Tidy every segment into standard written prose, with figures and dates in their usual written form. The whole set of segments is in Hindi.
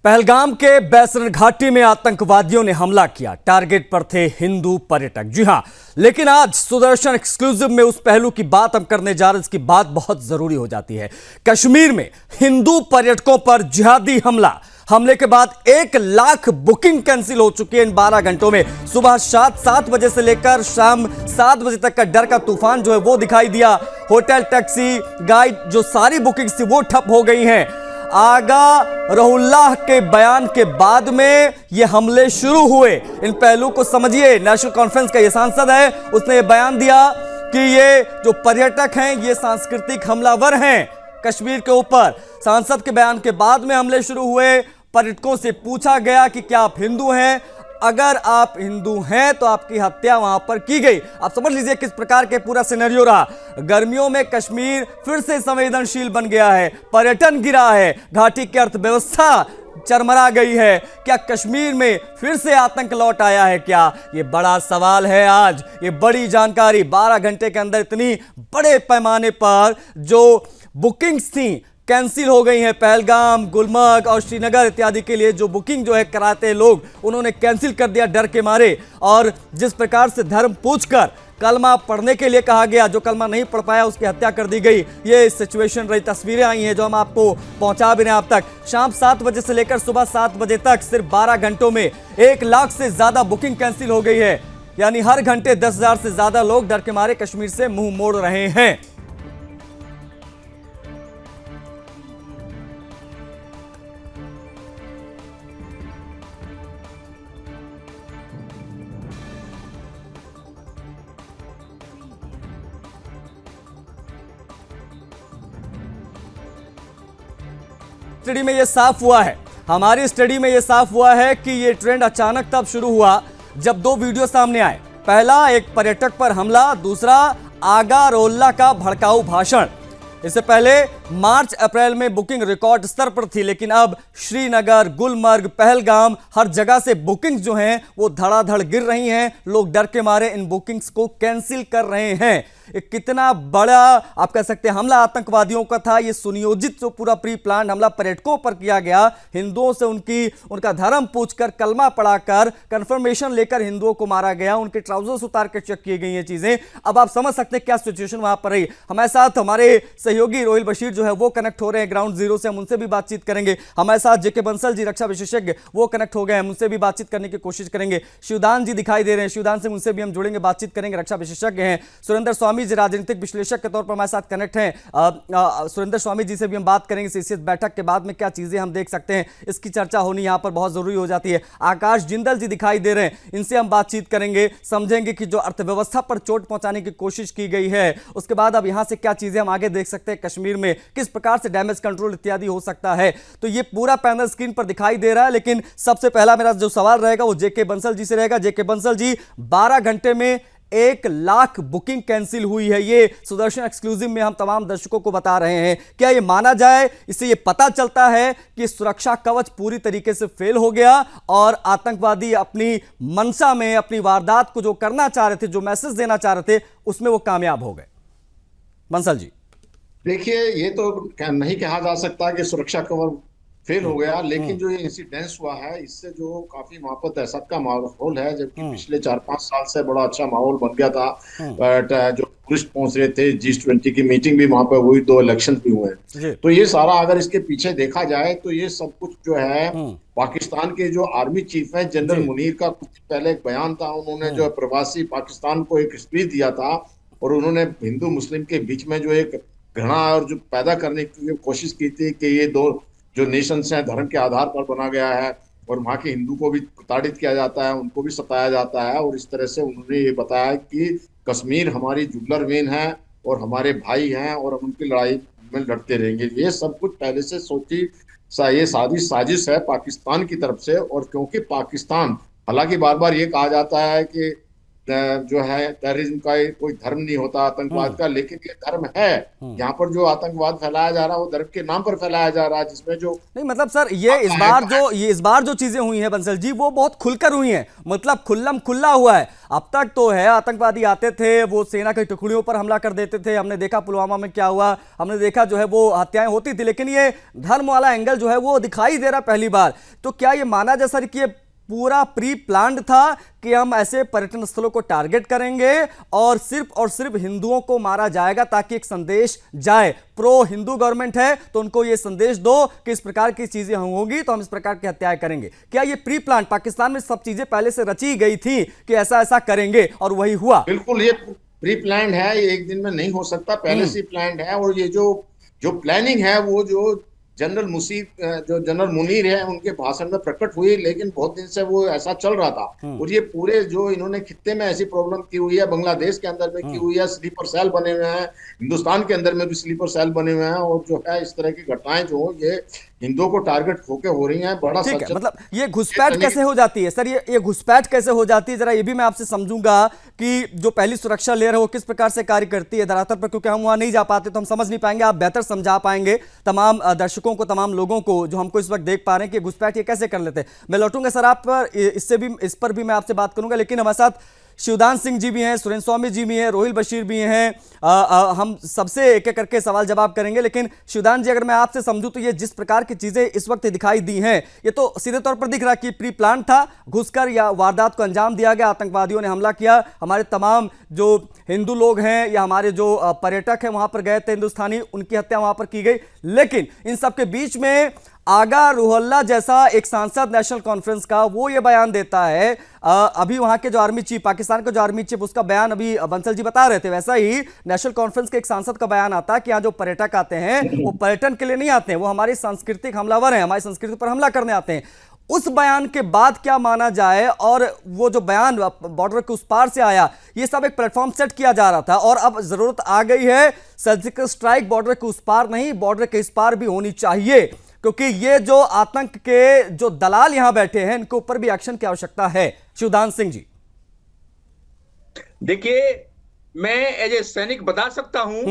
पहलगाम के बैसरन घाटी में आतंकवादियों ने हमला किया। टारगेट पर थे हिंदू पर्यटक। जी हां, लेकिन आज सुदर्शन एक्सक्लूसिव में उस पहलू की बात हम करने जा रहे हैं। इसकी बात बहुत जरूरी हो जाती है। कश्मीर में हिंदू पर्यटकों पर जिहादी हमला। हमले के बाद 1 लाख बुकिंग कैंसिल हो चुकी है इन 12 घंटों में। सुबह 7 बजे से लेकर शाम 7 बजे तक का डर का तूफान जो है वो दिखाई दिया। होटल, टैक्सी, गाइड जो सारी बुकिंग्स थी वो ठप हो गई हैं। आगा रहुल्लाह के बयान के बाद में ये हमले शुरू हुए। इन पहलू को समझिए। नेशनल कॉन्फ्रेंस का ये सांसद है, उसने ये बयान दिया कि ये जो पर्यटक हैं ये सांस्कृतिक हमलावर हैं कश्मीर के ऊपर। सांसद के बयान के बाद में हमले शुरू हुए। पर्यटकों से पूछा गया कि क्या आप हिंदू हैं? अगर आप हिंदू हैं तो आपकी हत्या वहां पर की गई। आप समझ लीजिए किस प्रकार के पूरा सिनेरियो रहा। गर्मियों में कश्मीर फिर से संवेदनशील बन गया है, पर्यटन गिरा है, घाटी की अर्थव्यवस्था चरमरा गई है। क्या कश्मीर में फिर से आतंक लौट आया है क्या? ये बड़ा सवाल है। आज ये बड़ी जानकारी 12 घंटे के अंदर इतनी बड़े पैमाने पर जो बुकिंग्स थी कैंसिल हो गई हैं। पहलगाम, गुलमर्ग और श्रीनगर इत्यादि के लिए जो बुकिंग जो है कराते हैं लोग, उन्होंने कैंसिल कर दिया डर के मारे। और जिस प्रकार से धर्म पूछकर कलमा पढ़ने के लिए कहा गया, जो कलमा नहीं पढ़ पाया उसकी हत्या कर दी गई। ये सिचुएशन रही। तस्वीरें आई हैं जो हम आपको पहुंचा भी रहे हैं। अब तक शाम 7 बजे से लेकर सुबह 7 बजे तक सिर्फ 12 घंटों में 1 लाख से ज्यादा बुकिंग कैंसिल हो गई है। यानी हर घंटे 10,000 से ज्यादा लोग डर के मारे कश्मीर से मुंह मोड़ रहे हैं। स्टडी में यह साफ हुआ है, हमारी स्टडी में यह साफ हुआ है कि यह ट्रेंड अचानक तब शुरू हुआ जब 2 वीडियो सामने आए। पहला एक पर्यटक पर हमला, दूसरा आगा रोल्ला का भड़काऊ भाषण। इससे पहले मार्च अप्रैल में बुकिंग रिकॉर्ड स्तर पर थी, लेकिन अब श्रीनगर, गुलमर्ग, पहलगाम हर जगह से बुकिंग्स जो हैं वो धड़ाधड़ गिर रही हैं। लोग डर के मारे इन बुकिंग्स को कैंसिल कर रहे हैं। कितना बड़ा आप कह सकते हैं हमला आतंकवादियों का था। ये सुनियोजित जो पूरा प्री प्लान हमला पर्यटकों पर किया गया। हिंदुओं से उनका धर्म पूछकर, कलमा पढ़ाकर, कंफर्मेशन लेकर हिंदुओं को मारा गया। उनके ट्राउजर्स उतार कर चेक की गई ये चीजें। अब आप समझ सकते हैं क्या सिचुएशन वहां पर रही। हमारे साथ हमारे सहयोगी रोहिल बशीर जो है वो कनेक्ट हो रहे हैं ग्राउंड जीरो से। हम उनसे भी बातचीत करेंगे। हमारे साथ जेके बंसल जी, रक्षा विशेषज्ञ, वो कनेक्ट हो गए। हम उनसे भी बातचीत करने की कोशिश करेंगे। शिवदान जी दिखाई दे रहे हैं, शिवदान से उनसे भी हम जुड़ेंगे, बातचीत करेंगे, रक्षा विशेषज्ञ हैं। सुरेंद्र स्वामी जी राजनीतिक विश्लेषक के तौर पर हमारे साथ कनेक्ट हैं। सुरेंद्र स्वामी जी से भी हम बात करेंगे। सीसीएस बैठक के बाद में क्या चीजें हम देख सकते हैं, इसकी चर्चा होनी यहां पर बहुत जरूरी हो जाती है। आकाश जिंदल जी दिखाई दे रहे हैं, इनसे हम बातचीत करेंगे, समझेंगे कि जो अर्थव्यवस्था पर चोट पहुंचाने की कोशिश की गई है उसके बाद अब यहां से क्या चीजें हम आगे देख सकते हैं। कश्मीर में किस प्रकार से डैमेज कंट्रोल इत्यादि हो सकता है। तो ये पूरा पैनल स्क्रीन पर दिखाई दे रहा है। लेकिन सबसे पहला मेरा जो सवाल रहेगा वो जेके बंसल जी से रहेगा। जेके बंसल जी, 12 घंटे में 1 लाख बुकिंग कैंसिल हुई है। ये सुदर्शन एक्सक्लूसिव में हम तमाम दर्शकों को बता रहे हैं। क्या ये माना जाए, इससे ये पता चलता है कि सुरक्षा कवच पूरी तरीके से फेल हो गया और आतंकवादी अपनी मंशा में, अपनी वारदात को जो करना चाह रहे थे, जो मैसेज देना चाह रहे थे, उसमें वो कामयाब हो गए? बंसल जी देखिए, ये तो नहीं कहा जा सकता कि सुरक्षा कवर फेल हो गया, लेकिन जो ये इंसिडेंस हुआ है इससे जो काफी वहां पर दहशत का माहौल है, जबकि पिछले 4-5 साल से बड़ा अच्छा माहौल बन गया था। बट जो टूरिस्ट पहुंच रहे थे, G20 की मीटिंग भी वहां पर हुई, 2 इलेक्शन भी हुए। तो ये सारा अगर इसके पीछे देखा जाए तो ये सब कुछ जो है पाकिस्तान के जो आर्मी चीफ है जनरल मुनीर का कुछ पहले एक बयान था। उन्होंने जो प्रवासी पाकिस्तान को एक स्पीच दिया था और उन्होंने हिंदू मुस्लिम के बीच में जो एक घृणा और जो पैदा करने की कोशिश की थी कि ये 2 जो नेशंस हैं धर्म के आधार पर बना गया है और वहाँ के हिंदू को भी प्रताड़ित किया जाता है, उनको भी सताया जाता है। और इस तरह से उन्होंने ये बताया कि कश्मीर हमारी जुगलर वेन है और हमारे भाई हैं और हम उनकी लड़ाई में लड़ते रहेंगे। ये सब कुछ पहले से ये सारी साजिश है पाकिस्तान की तरफ से। और क्योंकि पाकिस्तान, हालांकि बार बार ये कहा जाता है कि जो है टेररिज्म का कोई धर्म नहीं होता आतंकवाद का, लेकिन ये धर्म है। यहाँ पर जो आतंकवाद फैलाया जा रहा है वो धर्म के नाम पर फैलाया जा रहा है, जिसमें जो नहीं मतलब सर ये इस बार जो चीजें हुई हैं बंसल जी, वो बहुत खुलकर हुई हैं, मतलब खुल्लम खुल्ला हुआ है। अब तक तो है आतंकवादी आते थे, वो सेना की टुकड़ियों पर हमला कर देते थे, हमने देखा पुलवामा में क्या हुआ, हमने देखा जो है वो हत्याएं होती थी, लेकिन ये धर्म वाला एंगल जो है वो दिखाई दे रहा पहली बार। तो क्या ये माना जा सर कि ये पूरा प्री प्लान्ड था कि हम ऐसे पर्यटन स्थलों को टारगेट करेंगे और सिर्फ हिंदुओं को मारा जाएगा ताकि एक संदेश जाए, प्रो हिंदू गवर्नमेंट है तो उनको ये संदेश दो कि इस प्रकार की चीजें होंगी तो हम इस प्रकार की हत्याएं करेंगे? क्या ये प्री प्लान पाकिस्तान में सब चीजें पहले से रची गई थी कि ऐसा ऐसा करेंगे और वही हुआ? बिल्कुल ये प्री प्लान्ड है, ये एक दिन में नहीं हो सकता, पहले से प्लान्ड है। और ये जो प्लानिंग है वो जो जनरल मुनीर है उनके भाषण में प्रकट हुई, लेकिन बहुत दिन से वो ऐसा चल रहा था। और ये पूरे जो इन्होंने खित्ते में ऐसी प्रॉब्लम की हुई है, बांग्लादेश के अंदर में की हुई है, स्लीपर सेल बने हुए हैं, हिंदुस्तान के अंदर में भी स्लीपर सेल बने हुए हैं, और जो है इस तरह की घटनाएं जो ये हिंदुओं को टारगेट होके हो रही हैं। बड़ा ठीक है, मतलब ये घुसपैठ कैसे हो जाती है सर, ये घुसपैठ कैसे हो जाती है, जरा ये भी मैं आपसे समझूंगा कि जो पहली सुरक्षा लेयर है वो किस प्रकार से कार्य करती है धरातल पर, क्योंकि हम वहां नहीं जा पाते तो हम समझ नहीं पाएंगे, आप बेहतर समझा पाएंगे तमाम दर्शकों को, तमाम लोगों को जो हमको इस वक्त देख पा रहे हैं कि घुसपैठ ये कैसे कर लेते हैं। मैं लौटूंगा सर आप पर, इस पर भी मैं आपसे बात करूंगा, लेकिन हमारे साथ शिवदान सिंह जी भी हैं, सुरेंद्र स्वामी जी भी हैं, रोहिल बशीर भी हैं, हम सबसे एक एक करके सवाल जवाब करेंगे। लेकिन शिवदान जी, अगर मैं आपसे समझूं तो ये जिस प्रकार की चीजें इस वक्त दिखाई दी हैं, ये तो सीधे तौर पर दिख रहा कि प्री प्लान था, घुसकर या वारदात को अंजाम दिया गया, आतंकवादियों ने हमला किया, हमारे तमाम जो हिंदू लोग हैं या हमारे जो पर्यटक हैं वहां पर गए थे हिंदुस्तानी, उनकी हत्या वहां पर की गई। लेकिन इन सबके बीच में आगा रूहोल्ला जैसा एक सांसद नेशनल कॉन्फ्रेंस का, वो ये बयान देता है, अभी वहां के जो आर्मी चीफ, पाकिस्तान का जो आर्मी चीफ, उसका बयान अभी बंसल जी बता रहे थे, वैसा ही नेशनल कॉन्फ्रेंस के एक सांसद का बयान आता है कि यहाँ जो पर्यटक आते हैं वो पर्यटन के लिए नहीं आते हैं, वो हमारी सांस्कृतिक हमलावर हैं, हमारी संस्कृति पर हमला करने आते हैं। उस बयान के बाद क्या माना जाए, और वो जो बयान बॉर्डर के उस पार से आया, ये सब एक प्लेटफॉर्म सेट किया जा रहा था, और अब जरूरत आ गई है सर्जिकल स्ट्राइक बॉर्डर के उस पार नहीं, बॉर्डर के इस पार भी होनी चाहिए, क्योंकि ये जो आतंक के जो दलाल यहां बैठे हैं इनके ऊपर भी एक्शन की आवश्यकता है। शिवदान सिंह जी, देखिए, मैं एज ए सैनिक बता सकता हूं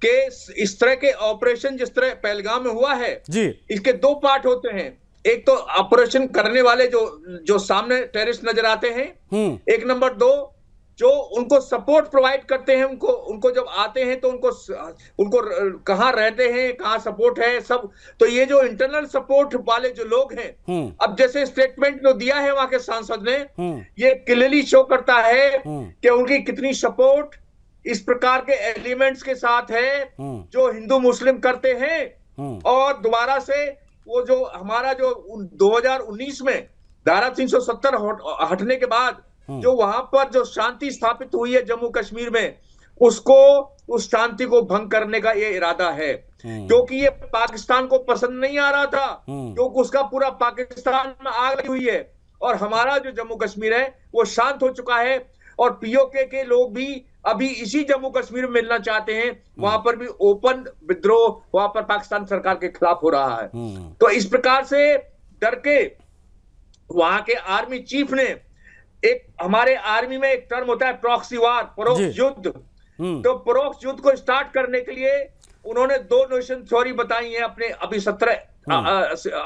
कि इस तरह के ऑपरेशन जिस तरह पहलगाम में हुआ है जी, इसके दो पार्ट होते हैं। एक तो ऑपरेशन करने वाले जो सामने टेररिस्ट नजर आते हैं, एक नंबर दो जो उनको सपोर्ट प्रोवाइड करते हैं, उनको जब आते हैं तो उनको कहां रहते हैं, कहां सपोर्ट है सब। तो ये जो इंटरनल सपोर्ट वाले जो लोग हैं, अब जैसे स्टेटमेंट जो दिया है वहां के सांसद ने, ये क्लियरली शो करता है कि उनकी कितनी सपोर्ट इस प्रकार के एलिमेंट्स के साथ है जो हिंदू मुस्लिम करते हैं। और दोबारा से वो जो हमारा जो 2019 में धारा 370 हटने के बाद जो वहां पर जो शांति स्थापित हुई है जम्मू कश्मीर में, उस शांति को भंग करने का ये इरादा है, क्योंकि ये पाकिस्तान को पसंद नहीं आ रहा था, क्योंकि उसका पूरा पाकिस्तान में आग लगी हुई है, और हमारा जो जम्मू कश्मीर है वो शांत हो चुका है, और पीओके के लोग भी अभी इसी जम्मू कश्मीर में मिलना चाहते हैं। वहां पर भी ओपन विद्रोह वहां पर पाकिस्तान सरकार के खिलाफ हो रहा है। तो इस प्रकार से डर के वहां के आर्मी चीफ ने, एक हमारे आर्मी में एक टर्म होता है प्रॉक्सी वार, परोक्ष युद्ध, तो परोक्ष युद्ध को स्टार्ट करने के लिए उन्होंने 2 नेशन थ्योरी बताई है अपने, अभी 17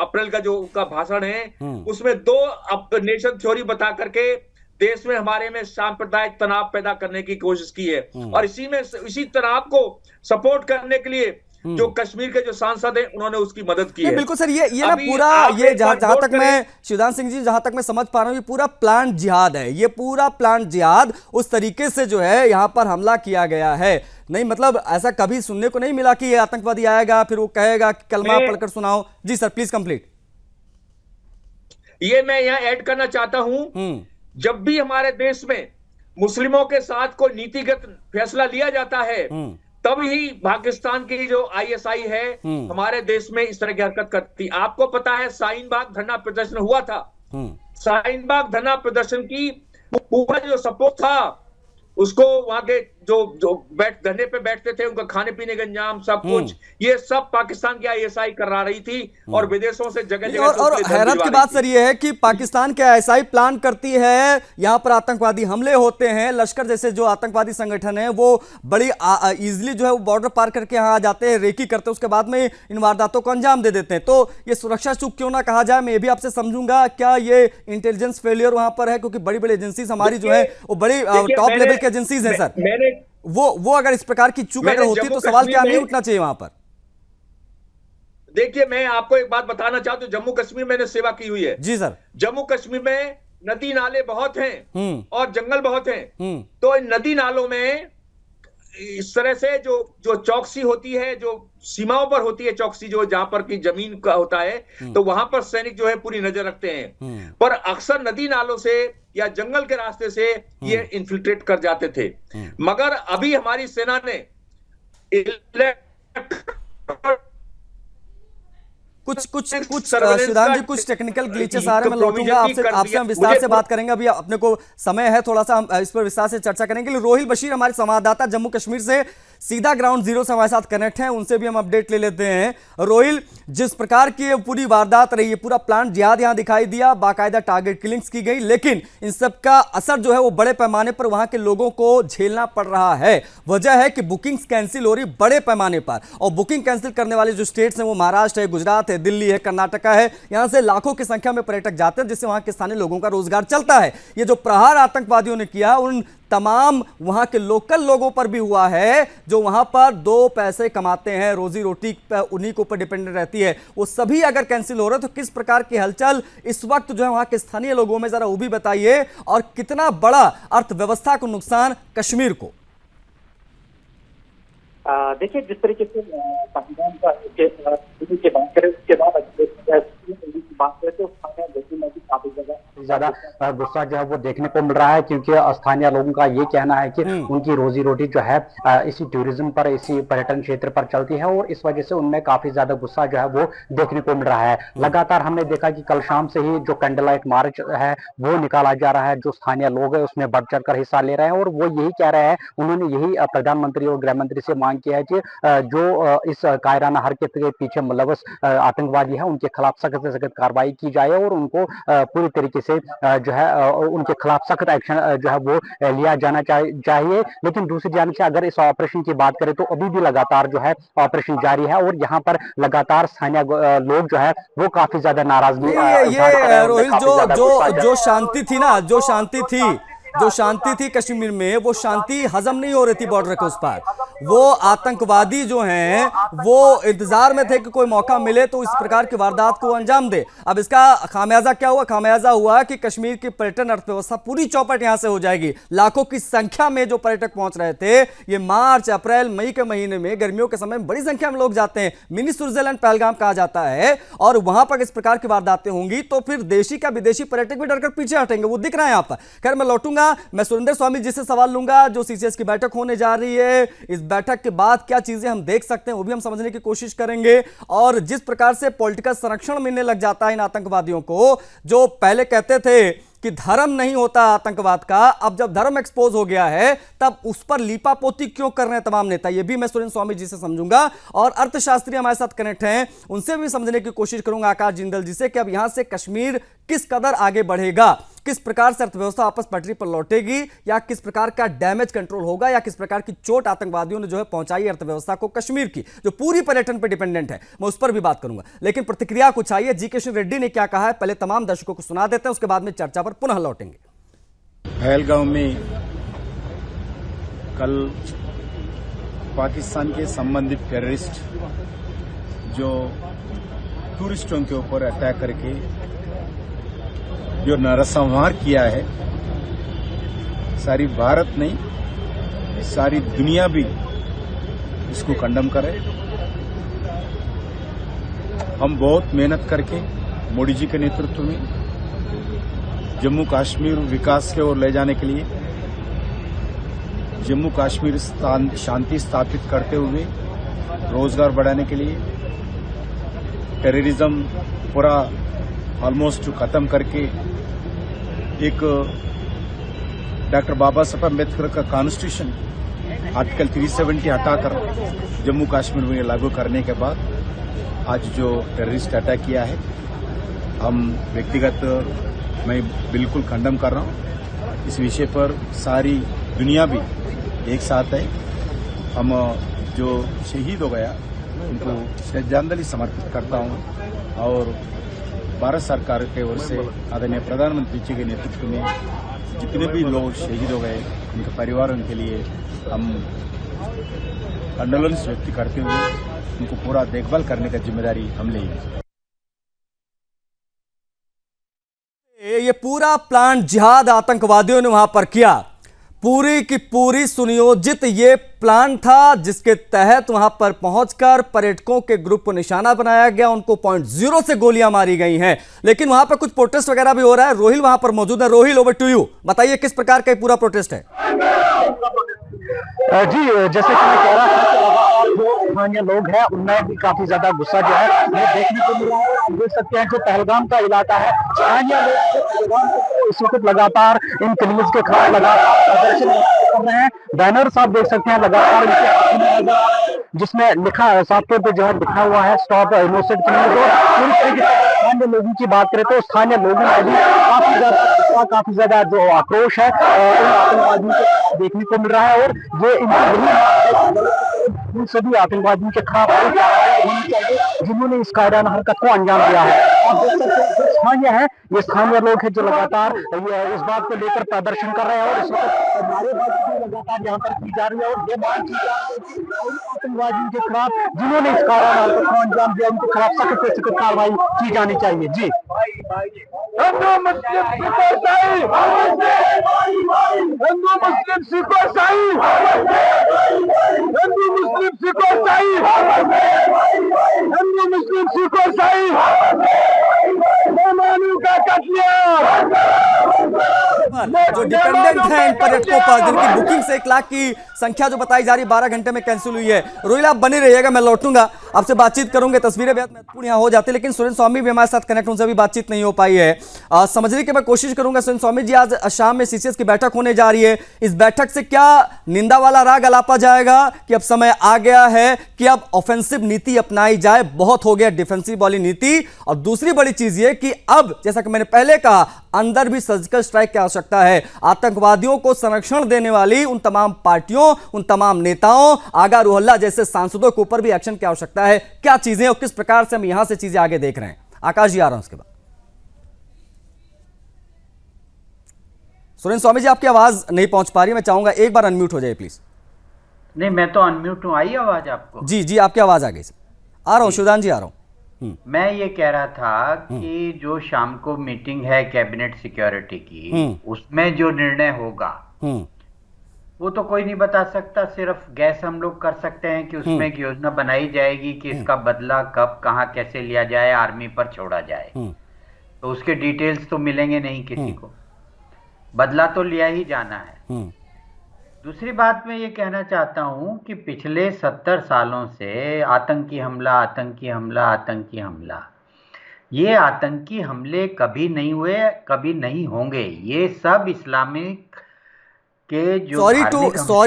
अप्रैल का जो उनका भाषण है उसमें 2 नेशन थ्योरी बता करके देश में हमारे में सांप्रदायिक तनाव पैदा करने की कोशिश की है। और इसी तनाव को सपोर्ट करने के लिए जो कश्मीर के जो सांसद हैं उन्होंने उसकी मदद की है। बिल्कुल सर, ये ना पूरा, ये जहां तक मैं शिवदान सिंह जी, जहां तक मैं समझ पा रहा हूं, ये पूरा प्लान जिहाद है, ये पूरा प्लान जिहाद उस तरीके से जो है यहां पर हमला किया गया है। नहीं मतलब ऐसा कभी सुनने को नहीं मिला कि ये आतंकवादी आएगा फिर वो कहेगा कि कलमा पढ़कर सुनाओ। जी सर, प्लीज कंप्लीट। ये मैं यहाँ ऐड करना चाहता हूं, जब भी हमारे देश में मुस्लिमों के साथ कोई नीतिगत फैसला लिया जाता है, तब ही पाकिस्तान की जो आईएसआई है हमारे देश में इस तरह की हरकत करती। आपको पता है शाहीन बाग धरना प्रदर्शन हुआ था, शाहीन बाग धरना प्रदर्शन की पूरा जो सपोर्ट था उसको वहां के जो धरने पे बैठते थे, उनका खाने पीने का इंतजाम सब कुछ, ये सब पाकिस्तान की आईएसआई करा रही थी और विदेशों से जगह जगह और हैरत की बात सर ये है कि पाकिस्तान की आईएसआई प्लान करती है, यहाँ पर आतंकवादी हमले होते हैं, लश्कर जैसे जो आतंकवादी संगठन है वो बड़ी इजीली जो है वो बॉर्डर पार करके यहाँ आ जाते हैं, रेकी करते हैं, उसके बाद में इन वारदातों को अंजाम दे देते हैं। तो ये सुरक्षा चूक क्यों ना कहा जाए, मैं भी आपसे समझूंगा क्या ये इंटेलिजेंस फेलियर वहां पर है, क्योंकि बड़ी बड़ी एजेंसीज हमारी जो है वो बड़ी टॉप लेवल की एजेंसीज हैं सर, वो अगर इस प्रकार की चूक अगर होती तो सवाल क्या नहीं उठना चाहिए वहां पर। देखिए मैं आपको एक बात बताना चाहता हूं, जम्मू कश्मीर मैंने सेवा की हुई है जी सर। जम्मू कश्मीर में नदी नाले बहुत हैं और जंगल बहुत हैं, तो इन नदी नालों में इस तरह से जो चौकसी होती है, जो सीमाओं पर होती है चौकसी, जो जहां पर की जमीन का होता है, तो वहां पर सैनिक जो है पूरी नजर रखते हैं, पर अक्सर नदी नालों से या जंगल के रास्ते से ये इन्फिल्ट्रेट कर जाते थे। मगर अभी हमारी सेना ने कुछ शिवराम जी कुछ टेक्निकल ग्लिचेस आ रहे हैं, मैं लौटूंगा आपसे हम विस्तार से बात करेंगे, अभी अपने को समय है थोड़ा सा, हम इस पर विस्तार से चर्चा करेंगे। रोहिल बशीर हमारे संवाददाता जम्मू कश्मीर से सीधा ग्राउंड जीरो से हमारे साथ कनेक्ट हैं, उनसे भी हम अपडेट ले लेते हैं। रोहिल, जिस प्रकार की पूरी वारदात रही है, पूरा प्लान जिहाद यहां दिखाई दिया, बाकायदा टारगेट किलिंग्स की गई, लेकिन इन सब का असर जो है वो बड़े पैमाने पर वहां के लोगों को झेलना पड़ रहा है। वजह है कि बुकिंग्स कैंसिल हो रही बड़े पैमाने पर, और बुकिंग कैंसिल करने वाले जो स्टेट्स हैं वो महाराष्ट्र है, गुजरात है, दिल्ली है, कर्नाटका है, यहां से लाखों की संख्या में पर्यटक जाते हैं, जिससे वहां के स्थानीय लोगों का रोजगार चलता है। ये जो प्रहार आतंकवादियों ने किया उन तमाम वहां के लोकल लोगों पर भी हुआ है, जो वहां पर दो पैसे कमाते हैं, रोजी रोटी उन्हीं के ऊपर डिपेंडेंट रहती है, वो सभी अगर कैंसिल हो रहे तो किस प्रकार की हलचल इस वक्त जो है वहां के स्थानीय लोगों में, जरा वो भी बताइए, और कितना बड़ा अर्थव्यवस्था को नुकसान कश्मीर को। देखिए जिस तरीके से पाकिस्तान का की बात करें, उसके बाद बात करें तो काफी ज्यादा गुस्सा जो है वो देखने को मिल रहा है, क्योंकि स्थानीय लोगों का ये कहना है कि उनकी रोजी रोटी जो है इसी टूरिज्म पर, इसी पर्यटन क्षेत्र पर चलती है, और इस वजह से उनमें काफी ज्यादा गुस्सा जो है वो देखने को मिल रहा है। लगातार हमने देखा कि कल शाम से ही जो कैंडल लाइट मार्च है वो निकाला जा रहा है, जो स्थानीय लोग है उसमें बढ़ चढ़ कर हिस्सा ले रहे हैं, और वो यही कह रहे हैं, उन्होंने यही प्रधानमंत्री और गृह मंत्री से मांग किया है कि जो इस कायराना हरकत के पीछे मुलव्वस आतंकवादी है उनके खिलाफ सख्त से सख्त कार्रवाई की जाए, और उनको पूरी तरीके से जो है उनके खिलाफ सख्त एक्शन जो है वो लिया जाना चाहिए। लेकिन दूसरी जानिब से अगर इस ऑपरेशन की बात करें तो अभी भी लगातार जो है ऑपरेशन जारी है, और यहाँ पर लगातार स्थानीय लोग जो है वो काफी ज्यादा नाराजगी रोहिल, जो शांति थी ना, जो शांति थी कश्मीर में, वो शांति हजम नहीं हो रही थी बॉर्डर के उस पार। वो आतंकवादी जो हैं वो इंतजार में थे कि कोई मौका मिले तो इस प्रकार की वारदात को अंजाम दे। अब इसका खामियाजा क्या हुआ? खामियाजा हुआ कि कश्मीर की पर्यटन अर्थव्यवस्था पूरी चौपट यहां से हो जाएगी। लाखों की संख्या में जो पर्यटक पहुंच रहे थे, ये मार्च, अप्रैल, मई के महीने में, गर्मियों के समय में बड़ी संख्या में लोग जाते हैं, मिनी स्विट्जरलैंड पहलगाम कहा जाता है, और वहां पर इस प्रकार की वारदातें होंगी तो फिर देशी का विदेशी पर्यटक भी डरकर पीछे हटेंगे, वो दिख रहा है यहाँ पर। खैर मैं लौटूंगा, मैं सुरेंद्र स्वामी जी से सवाल लूंगा, जो सीसीएस की बैठक होने जा रही है, इस बैठक के बाद क्या चीजें हम देख सकते हैं वो भी हम समझने की कोशिश करेंगे। और जिस प्रकार से पॉलिटिकल संरक्षण मिलने लग जाता है इन आतंकवादियों को, जो पहले कहते थे कि धर्म नहीं होता आतंकवाद का, अब जब धर्म एक्सपोज हो गया है तब उस पर लीपापोती क्यों कर रहे हैं तमाम नेता, ये भी मैं सुरेंद्र स्वामी जी से समझूंगा। और अर्थशास्त्री हमारे साथ कनेक्ट हैं, उनसे भी समझने की कोशिश करूंगा, आकाश जिंदल जी से, कि अब यहां से कश्मीर किस कदर आगे बढ़ेगा, किस प्रकार से अर्थव्यवस्था वापस पटरी पर लौटेगी, या किस प्रकार का डैमेज कंट्रोल होगा, या किस प्रकार की चोट आतंकवादियों ने जो है पहुंचाई अर्थव्यवस्था को कश्मीर की, जो पूरी पर्यटन पर डिपेंडेंट है, मैं उस पर भी बात करूंगा। लेकिन प्रतिक्रिया कुछ आई है, जी किशन रेड्डी ने क्या कहा है, पहले तमाम दर्शकों को सुना देते हैं, उसके बाद में चर्चा पर पुनः लौटेंगे। पहलगाम में कल पाकिस्तान के संबंधित टेररिस्ट जो टूरिस्टों के ऊपर अटैक करके जो नरसंहार किया है, सारी भारत नहीं सारी दुनिया भी इसको कंडम करे। हम बहुत मेहनत करके मोदी जी के नेतृत्व में जम्मू कश्मीर विकास की ओर ले जाने के लिए, जम्मू कश्मीर शांति स्थापित करते हुए रोजगार बढ़ाने के लिए, टेररिज्म पूरा ऑलमोस्ट खत्म करके एक डॉक्टर बाबा साहब अम्बेडकर का कॉन्स्टिट्यूशन आर्टिकल 370 हटाकर जम्मू कश्मीर में लागू करने के बाद आज जो टेररिस्ट अटैक किया है, हम व्यक्तिगत मैं बिल्कुल खंडन कर रहा हूं। इस विषय पर सारी दुनिया भी एक साथ है। हम जो शहीद हो गया उनको श्रद्धांजलि समर्पित करता हूं और भारत सरकार के ओर से आदरणीय प्रधानमंत्री जी के नेतृत्व में जितने भी लोग शहीद हो गए उनके परिवारों के लिए हम कंडोलेंस व्यक्त करते हुए उनको पूरा देखभाल करने का जिम्मेदारी हम लेंगे। ये पूरा प्लान जिहाद आतंकवादियों ने वहां पर किया, पूरी की पूरी सुनियोजित ये प्लान था जिसके तहत वहां पर पहुंचकर पर्यटकों के ग्रुप को निशाना बनाया गया, उनको पॉइंट 0 से गोलियां मारी गई हैं। लेकिन वहां पर कुछ प्रोटेस्ट वगैरह भी हो रहा है। रोहिल वहां पर मौजूद है। रोहिल, ओवर टू यू, बताइए किस प्रकार का पूरा प्रोटेस्ट है? जी, जैसे कि मैं कह रहा था कि जो स्थानीय लोग हैं उनमें भी काफी ज्यादा गुस्सा जो है वो देखने को मिला है। आप देख सकते हैं जो पहलगाम का इलाका है, स्थानीय लोग पहलगाम को इस वक्त लगातार इन क्रिमिनल्स के खिलाफ लगातार प्रदर्शन कर रहे हैं। बैनर्स आप देख सकते हैं लगातार जिसमें लिखा साफ तौर पर जो है लिखा हुआ है स्टॉप इनोसेंट क्रिमिनल्स। पूरी तरीके से स्थानीय लोगों की बात करें तो स्थानीय लोगों में भी काफी ज्यादा जो आक्रोश है आतंकवादियों को देखने को मिल रहा है और ये इन सभी आतंकवादियों के खिलाफ होनी चाहिए जिन्होंने इस कायराना हरकत को अंजाम दिया है। आप देख सकते हैं जो स्थानीय है, ये स्थानीय लोग हैं जो लगातार इस बात को लेकर प्रदर्शन कर रहे हैं और इस वक्त नारेबाजी लगातार यहाँ पर की जा रही है और ये मांग की जा रही है आतंकवादियों के खिलाफ जिन्होंने इस कायराना हरकत को अंजाम दिया उनके खिलाफ सख्त से सख्त कार्रवाई की जानी चाहिए। जी, हिंदू मुस्लिम सिखो ईसाई, हिंदू मुस्लिम सिखो ईसाई, हिंदू मुस्लिम सिखो ईसाई, हिंदू मुस्लिम सिखो ईसाई, बेईमानों का कत्लेआम। जो डिपेंडेंट है इन पर्यटकों पर, जिनकी बुकिंग से 1 लाख की संख्या जो बताई जा रही 12 घंटे में कैंसिल हुई है। रोहिल, आप बने रहिएगा, मैं लौटूंगा, आपसे बातचीत करूंगे। तस्वीरें बेहद महत्वपूर्ण यहाँ हो जाती है, लेकिन सुरेंद्र स्वामी भी हमारे साथ कनेक्ट, उनसे भी बातचीत नहीं हो पाई है। समझने की मैं कोशिश करूंगा। सुरेंद्र स्वामी जी, आज शाम में सीसीएस की बैठक होने जा रही है। इस बैठक से क्या निंदा वाला राग अलापा जाएगा कि अब समय आ गया है कि अब ऑफेंसिव नीति अपनाई जाए, बहुत हो गया डिफेंसिव वाली नीति? और दूसरी बड़ी चीज ये कि अब जैसा कि मैंने पहले कहा, अंदर भी सर्जिकल स्ट्राइक की आवश्यकता है। आतंकवादियों को संरक्षण देने वाली उन तमाम पार्टियों, उन तमाम नेताओं, आगा रूहल्ला जैसे सांसदों के ऊपर भी एक्शन की आवश्यकता है। क्या चीजें और किस प्रकार से हम यहां से चीजें आगे देख रहे हैं? आकाश जी, आ रहा हूं उसके बाद। सुरेंद्र स्वामी जी, आपकी आवाज नहीं पहुंच पा रही, मैं चाहूंगा एक बार अनम्यूट हो जाए प्लीज। नहीं, मैं तो अनम्यूट हूं। आई आवाज आपको? जी जी, आपकी आवाज आ गई सर। आ रहा हूं शिवदान जी, आ रहा हूं। मैं ये कह रहा था कि जो शाम को मीटिंग है कैबिनेट सिक्योरिटी की, उसमें जो निर्णय होगा वो तो कोई नहीं बता सकता। सिर्फ गैस हम लोग कर सकते हैं कि उसमें एक योजना बनाई जाएगी कि इसका बदला कब, कहां, कैसे लिया जाए, आर्मी पर छोड़ा जाए। तो उसके डिटेल्स तो मिलेंगे नहीं किसी को, बदला तो लिया ही जाना है। दूसरी बात मैं ये कहना चाहता हूं कि पिछले 70 सालों से आतंकी हमला, आतंकी हमला, आतंकी हमला, ये आतंकी हमले कभी नहीं हुए, कभी नहीं होंगे। ये सब इस्लामिक के जो sorry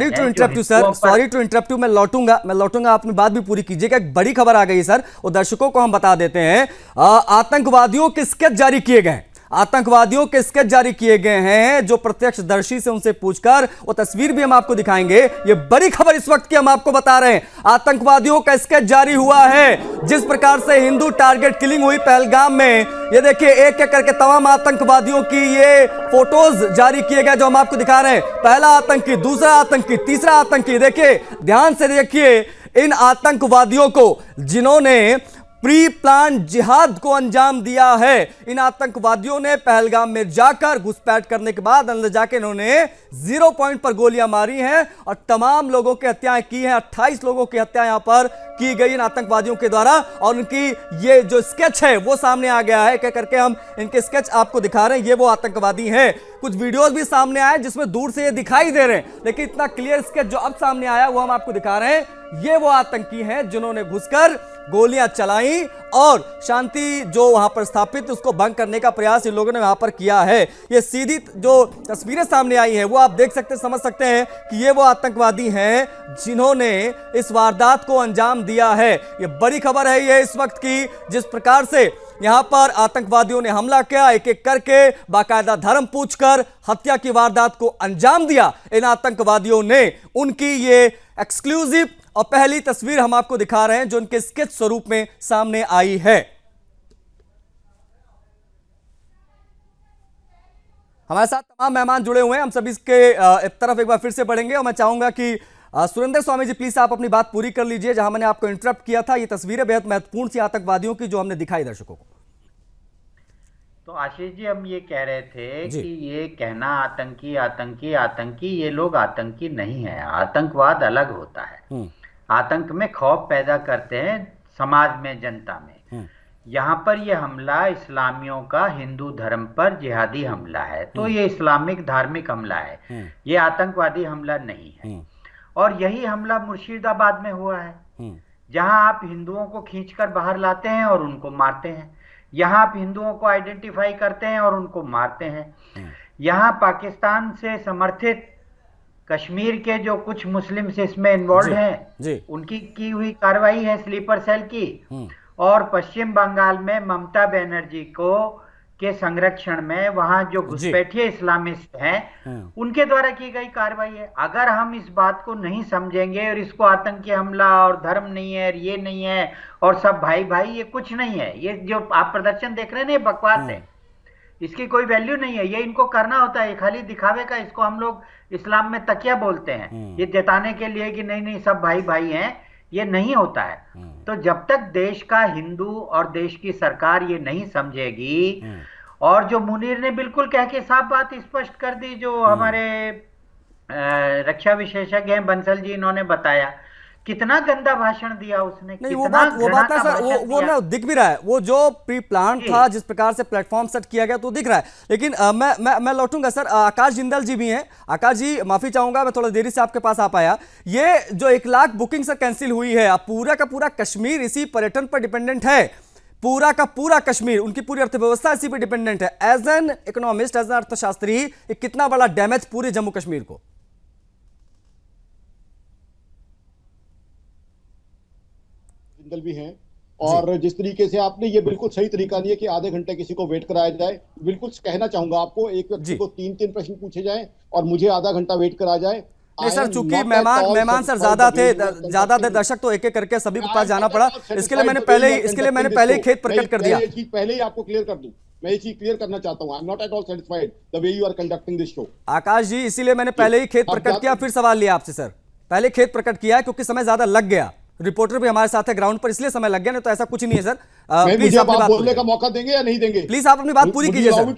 to interrupt you sir, sorry to interrupt you, मैं लौटूंगा, आपने बात भी पूरी कीजिएगा। एक बड़ी खबर आ गई सर, वो दर्शकों को हम बता देते हैं। आतंकवादियों के स्केच जारी किए गए, आतंकवादियों के स्केच जारी किए गए हैं। जो प्रत्यक्षदर्शी से उनसे पूछकर, वो तस्वीर भी हम आपको दिखाएंगे। ये बड़ी खबर इस वक्त की हम आपको बता रहे हैं। आतंकवादियों का स्केच जारी हुआ है। जिस प्रकार से हिंदू टारगेट किलिंग हुई पहलगाम में, ये देखिए एक एक करके तमाम आतंकवादियों की ये फोटोज जारी किए गए जो हम आपको दिखा रहे हैं। पहला आतंकी, दूसरा आतंकी, तीसरा आतंकी। देखिए, ध्यान से देखिए इन आतंकवादियों को जिन्होंने प्री प्लान जिहाद को अंजाम दिया है। इन आतंकवादियों ने पहलगाम में जाकर घुसपैठ करने के बाद अंदर जाकर इन्होंने 0 पॉइंट पर गोलियां मारी हैं और तमाम लोगों की हत्याएं की हैं। 28 लोगों की हत्या यहां पर की गई इन आतंकवादियों के द्वारा, और उनकी ये जो स्केच है वो सामने आ गया है। क्या करके हम इनके स्केच आपको दिखा रहे हैं, ये वो आतंकवादी हैं। कुछ वीडियोस भी सामने आए जिसमें दूर से ये दिखाई दे रहे हैं, लेकिन इतना क्लियर स्केच जो अब सामने आया वो हम आपको दिखा रहे हैं। ये वो आतंकी हैं जिन्होंने घुसकर गोलियां चलाई और शांति जो वहां पर स्थापित उसको भंग करने का प्रयास इन लोगों ने वहां पर किया है। ये सीधी जो तस्वीरें सामने आई हैं वो आप देख सकते समझ सकते हैं कि ये वो आतंकवादी हैं जिन्होंने इस वारदात को अंजाम दिया है। ये बड़ी खबर है ये इस वक्त की, जिस प्रकार से यहां पर आतंकवादियों ने हमला किया, एक एक करके बाकायदा धर्म पूछकर हत्या की वारदात को अंजाम दिया इन आतंकवादियों ने। उनकी ये एक्सक्लूसिव और पहली तस्वीर हम आपको दिखा रहे हैं जो उनके स्केच स्वरूप में सामने आई है। हमारे साथ तमाम मेहमान जुड़े हुए हैं, हम सभी के तरफ एक बार फिर से बढ़ेंगे और मैं चाहूंगा कि सुरेंद्र स्वामी जी प्लीज आप अपनी बात पूरी कर लीजिए। जहां मैंने आपको इंटरप्ट किया था, ये तस्वीरें बेहद महत्वपूर्ण थी आतंकवादियों की जो हमने दिखाई दर्शकों को। तो आशीष जी, हम ये कह रहे थे कि ये कहना आतंकी आतंकी आतंकी, ये लोग आतंकी नहीं है। आतंकवाद अलग होता है। आतंक में खौफ पैदा करते हैं समाज में, जनता में। यहाँ पर ये हमला इस्लामियों का हिंदू धर्म पर जिहादी हमला है, तो ये इस्लामिक धार्मिक हमला है, ये आतंकवादी हमला नहीं है। और यही हमला मुर्शिदाबाद में हुआ है, जहां आप हिंदुओं को खींचकर बाहर लाते हैं और उनको मारते हैं। यहां आप हिंदुओं को आइडेंटिफाई करते हैं और उनको मारते हैं। यहां पाकिस्तान से समर्थित कश्मीर के जो कुछ मुस्लिम इसमें इन्वॉल्व हैं, उनकी की हुई कार्रवाई है स्लीपर सेल की। और पश्चिम बंगाल में ममता बनर्जी को के संरक्षण में वहां जो घुसपैठिए इस्लामिस्ट हैं उनके द्वारा की गई कार्रवाई है। अगर हम इस बात को नहीं समझेंगे और इसको आतंकी हमला और धर्म नहीं है और ये नहीं है और सब भाई भाई, ये कुछ नहीं है। ये जो आप प्रदर्शन देख रहे हैं ना, बकवास है, इसकी कोई वैल्यू नहीं है। ये इनको करना होता है खाली दिखावे का। इसको हम लोग इस्लाम में तकिया बोलते हैं, ये जताने के लिए कि नहीं नहीं सब भाई भाई हैं। ये नहीं होता है। तो जब तक देश का हिंदू और देश की सरकार ये नहीं समझेगी, और जो मुनीर ने बिल्कुल कह के साफ बात स्पष्ट कर दी, जो हमारे रक्षा विशेषज्ञ हैं बंसल जी, इन्होंने बताया कितना गंदा भाषण दिया उसने। नहीं, वो बात ना सर, वो ना दिख भी रहा है, वो जो प्री प्लान था जिस प्रकार से प्लेटफॉर्म सेट किया गया तो दिख रहा है। लेकिन मैं लौटूंगा सर, आकाश जिंदल जी भी हैं। आकाश जी माफी चाहूंगा, मैं थोड़ा देरी से आपके पास आ पाया। ये जो 1 लाख बुकिंग से कैंसिल हुई है, अब पूरा का पूरा कश्मीर इसी पर्यटन पर डिपेंडेंट है। पूरा का पूरा कश्मीर, उनकी पूरी अर्थव्यवस्था इसी पर डिपेंडेंट है। As an economist, as an अर्थशास्त्री, ये कितना बड़ा डैमेज पूरे जम्मू कश्मीर को। भी हैं और जिस तरीके से आपने ये बिल्कुल सही तरीका नहीं है कि आधे घंटे किसी को वेट कराया जाए। बिल्कुल कहना चाहूंगा आपको, एक व्यक्ति को 3-3 प्रश्न पूछे जाएं और मुझे आधा घंटा वेट कराया जाए। नहीं सर, चूंकि मेहमान सर ज्यादा थे दर्शक, तो एक एक करके सभी के पास जाना पड़ा। इसके लिए मैंने पहले ही खेद प्रकट कर दिया। पहले ही आपको क्लियर कर दूं, मैं ये चीज क्लियर करना चाहता हूं। I am not at all satisfied the way you are conducting this show. Akash ji, इसीलिए मैंने पहले ही खेद प्रकट किया, फिर सवाल लिया आपसे सर। पहले खेद प्रकट किया क्योंकि समय ज्यादा लग गया, रिपोर्टर भी हमारे साथ है ग्राउंड पर, इसलिए समय लग गया, नहीं तो ऐसा कुछ नहीं है सर। प्लीज आप बोलने का मौका देंगे या नहीं देंगे? प्लीज आप अपनी बात पूरी कीजिए sir,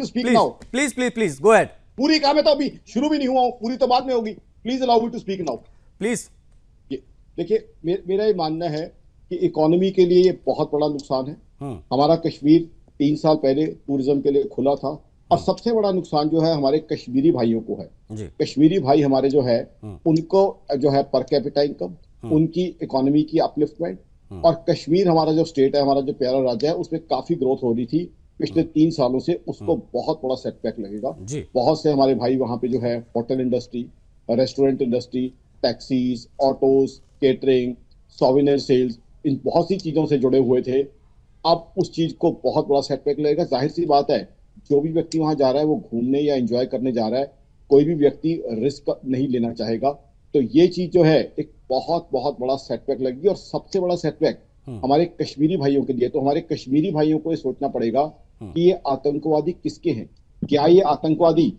please please please go ahead. पूरी कहा, मैं तो अभी शुरू भी नहीं हुआ हूं, पूरी तो बाद में होगी। Please allow me to speak now please. देखिए, मेरा ये मानना है कि इकोनॉमी के लिए ये बहुत बड़ा नुकसान है। हमारा कश्मीर 3 साल पहले टूरिज्म के लिए खुला था और सबसे बड़ा नुकसान जो है हमारे कश्मीरी भाइयों को है। कश्मीरी भाई हमारे जो है उनको जो है पर कैपिटा इनकम, उनकी इकोनॉमी की अपलिफ्टमेंट, और कश्मीर हमारा जो स्टेट है, हमारा जो प्यारा राज्य है, उसमें काफी ग्रोथ हो रही थी पिछले 3 सालों से। उसको बहुत बड़ा सेटबैक लगेगा। बहुत से हमारे भाई वहां पे जो है hotel industry, restaurant industry, taxis, autos, catering, souvenir sales, इन बहुत सी चीजों से जुड़े हुए थे। अब उस चीज को बहुत बड़ा सेटबैक लगेगा। जाहिर सी बात है, जो भी व्यक्ति वहां जा रहा है वो घूमने या एंजॉय करने जा रहा है, कोई भी व्यक्ति रिस्क नहीं लेना चाहेगा। तो ये चीज जो है एक बहुत बहुत बड़ा सेटबैक लगेगी। और सबसे बड़ा सेटबैक हमारे कश्मीरी भाइयों के लिए, तो हमारे कश्मीरी भाइयों को ये सोचना पड़ेगा कि ये आतंकवादी किसके हैं। क्या ये आतंकवादी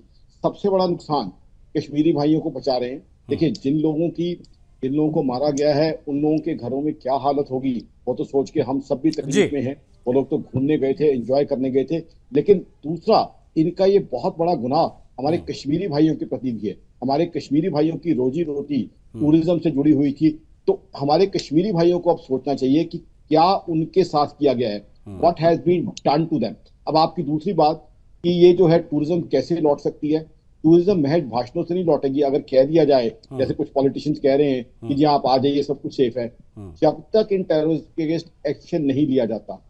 सबसे बड़ा नुकसान कश्मीरी भाइयों को बचा रहे हैं? देखिए, जिन लोगों को मारा गया है, उन लोगों के घरों में क्या हालत होगी वो तो सोच के हम सब भी तकलीफ में हैं। वो लोग तो घूमने गए थे, एंजॉय करने गए थे। लेकिन दूसरा, इनका ये बहुत बड़ा गुनाह हमारे कश्मीरी भाइयों के प्रति भी है। हमारे कश्मीरी भाइयों की रोजी रोटी टूरिज्म से जुड़ी हुई थी। तो हमारे कश्मीरी भाइयों को अब सोचना चाहिए कि क्या उनके साथ किया गया है, what has been done to them. अब आपकी दूसरी बात कि ये जो है टूरिज्म कैसे लौट सकती है, टूरिज्म महज भाषणों से नहीं लौटेगी। अगर कह दिया जाए जैसे कुछ पॉलिटिशियंस कह रहे हैं कि जी आप आ जाइए सब कुछ सेफ है, जब तक इन टेररिस्ट के अगेंस्ट एक्शन नहीं लिया जाता,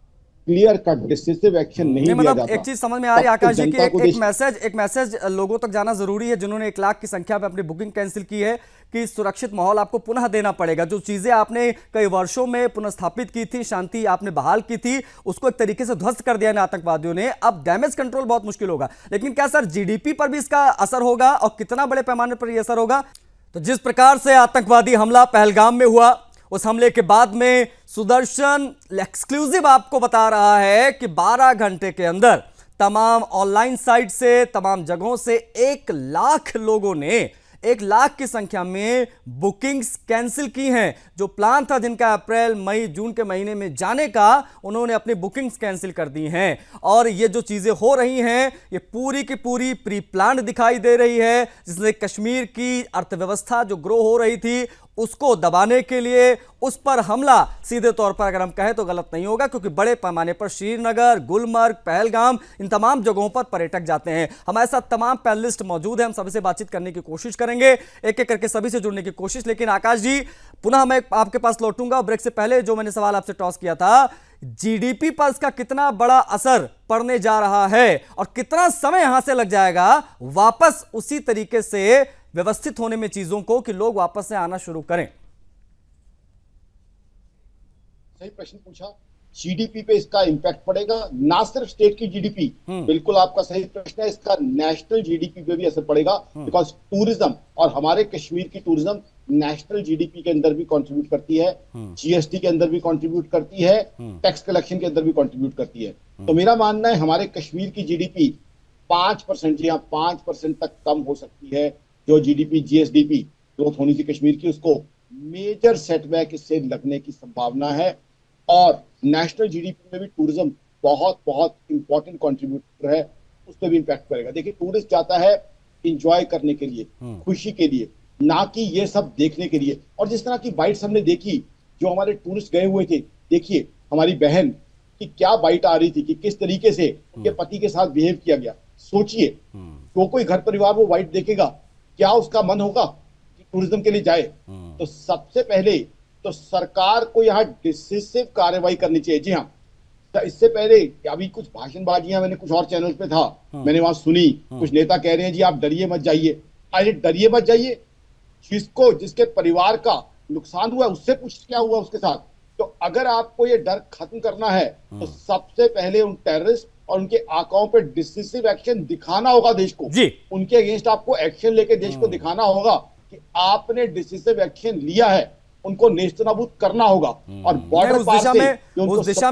क्लियर कट डिसिसिव एक्शन नहीं लिया मतलब जाता, एक चीज समझ में आ रही है आकाश जी की एक जनता मैसेज लोगों तक जाना जरूरी है जिन्होंने 1 लाख की संख्या में अपनी बुकिंग कैंसिल की है कि सुरक्षित माहौल आपको पुनः देना पड़ेगा। जो चीजें आपने कई वर्षों में पुनर्स्थापित की थी, शांति आपने बहाल की थी, उसको एक तरीके से ध्वस्त कर दिया आतंकवादियों ने। अब डैमेज कंट्रोल बहुत मुश्किल होगा, लेकिन क्या सर जीडीपी पर भी इसका असर होगा और कितना बड़े पैमाने पर यह असर होगा? तो जिस प्रकार से आतंकवादी हमला पहलगाम में हुआ, उस हमले के बाद में सुदर्शन एक्सक्लूसिव आपको बता रहा है कि 12 घंटे के अंदर तमाम ऑनलाइन साइट से, तमाम जगहों से 1 लाख लोगों ने 1 लाख की संख्या में बुकिंग्स कैंसिल की हैं। जो प्लान था जिनका अप्रैल, मई, जून के महीने में जाने का, उन्होंने अपनी बुकिंग्स कैंसिल कर दी हैं। और ये जो चीजें हो रही हैं ये पूरी की पूरी प्री प्लान दिखाई दे रही है, जिससे कश्मीर की अर्थव्यवस्था जो ग्रो हो रही थी उसको दबाने के लिए उस पर हमला सीधे तौर पर अगर हम कहें तो गलत नहीं होगा, क्योंकि बड़े पैमाने पर श्रीनगर, गुलमर्ग, पहलगाम, इन तमाम जगहों पर पर्यटक जाते हैं। हमारे साथ तमाम पैनलिस्ट मौजूद हैं, हम सभी से बातचीत करने की कोशिश करेंगे, एक एक करके सभी से जुड़ने की कोशिश। लेकिन आकाश जी, पुनः मैं आपके पास लौटूंगा। ब्रेक से पहले जो मैंने सवाल आपसे टॉस किया था, जीडीपी पर इसका कितना बड़ा असर पड़ने जा रहा है और कितना समय यहां से लग जाएगा वापस उसी तरीके से व्यवस्थित होने में चीजों को कि लोग वापस से आना शुरू करें? सही प्रश्न पूछा। जीडीपी पे इसका इम्पैक्ट पड़ेगा, ना सिर्फ स्टेट की जीडीपी, बिल्कुल आपका सही प्रश्न है, इसका नेशनल जीडीपी पे भी असर पड़ेगा। बिकॉज टूरिज्म और हमारे कश्मीर की टूरिज्म नेशनल जीडीपी के अंदर भी कंट्रीब्यूट करती है, जीएसटी के अंदर भी कंट्रीब्यूट करती है, टैक्स कलेक्शन के अंदर भी कंट्रीब्यूट करती है। तो मेरा मानना है हमारे कश्मीर की जीडीपी 5%, जी हाँ 5% तक कम हो सकती है। जो जीडीपी जीएसडीपी ग्रोथ होनी थी कश्मीर की, उसको मेजर सेटबैक इससे लगने की संभावना है। और नेशनल जीडीपी में भी टूरिज्म बहुत बहुत इंपॉर्टेंट कंट्रीब्यूटर है, उस पर भी इम्पैक्ट करेगा। देखिए, टूरिस्ट जाता है इंजॉय करने के लिए, खुशी के लिए, ना कि ये सब देखने के लिए। और जिस तरह की बाइट्स हमने देखी, जो हमारे टूरिस्ट गए हुए थे, देखिए हमारी बहन की क्या बाइट आ रही थी कि किस तरीके से उनके पति के साथ बिहेव किया गया। सोचिए, तो कोई घर परिवार वो बाइट देखेगा, क्या उसका मन होगा कि टूरिज्म के लिए जाए? तो सबसे पहले तो सरकार को यहाँ डिसिसिव कार्रवाई करनी चाहिए। जी हाँ, तो इससे पहले अभी कुछ भाषणबाजियां मैंने कुछ और चैनल पे था, मैंने वहां सुनी, कुछ नेता कह रहे हैं जी आप डरिए मत जाइए। अरे डरिए मत जाइए, जिसके परिवार का नुकसान हुआ उससे पूछ क्या हुआ उसके साथ। तो अगर आपको ये डर खत्म करना है तो सबसे पहले उन टेररिस्ट और उनके आकाओं पे डिसिसिव एक्शन दिखाना होगा देश को। उनके अगेंस्ट आपको एक्शन लेके देश को दिखाना होगा कि आपने डिसिसिव एक्शन लिया है, उनको नेस्तनाबूद करना होगा। और बॉर्डर उस दिशा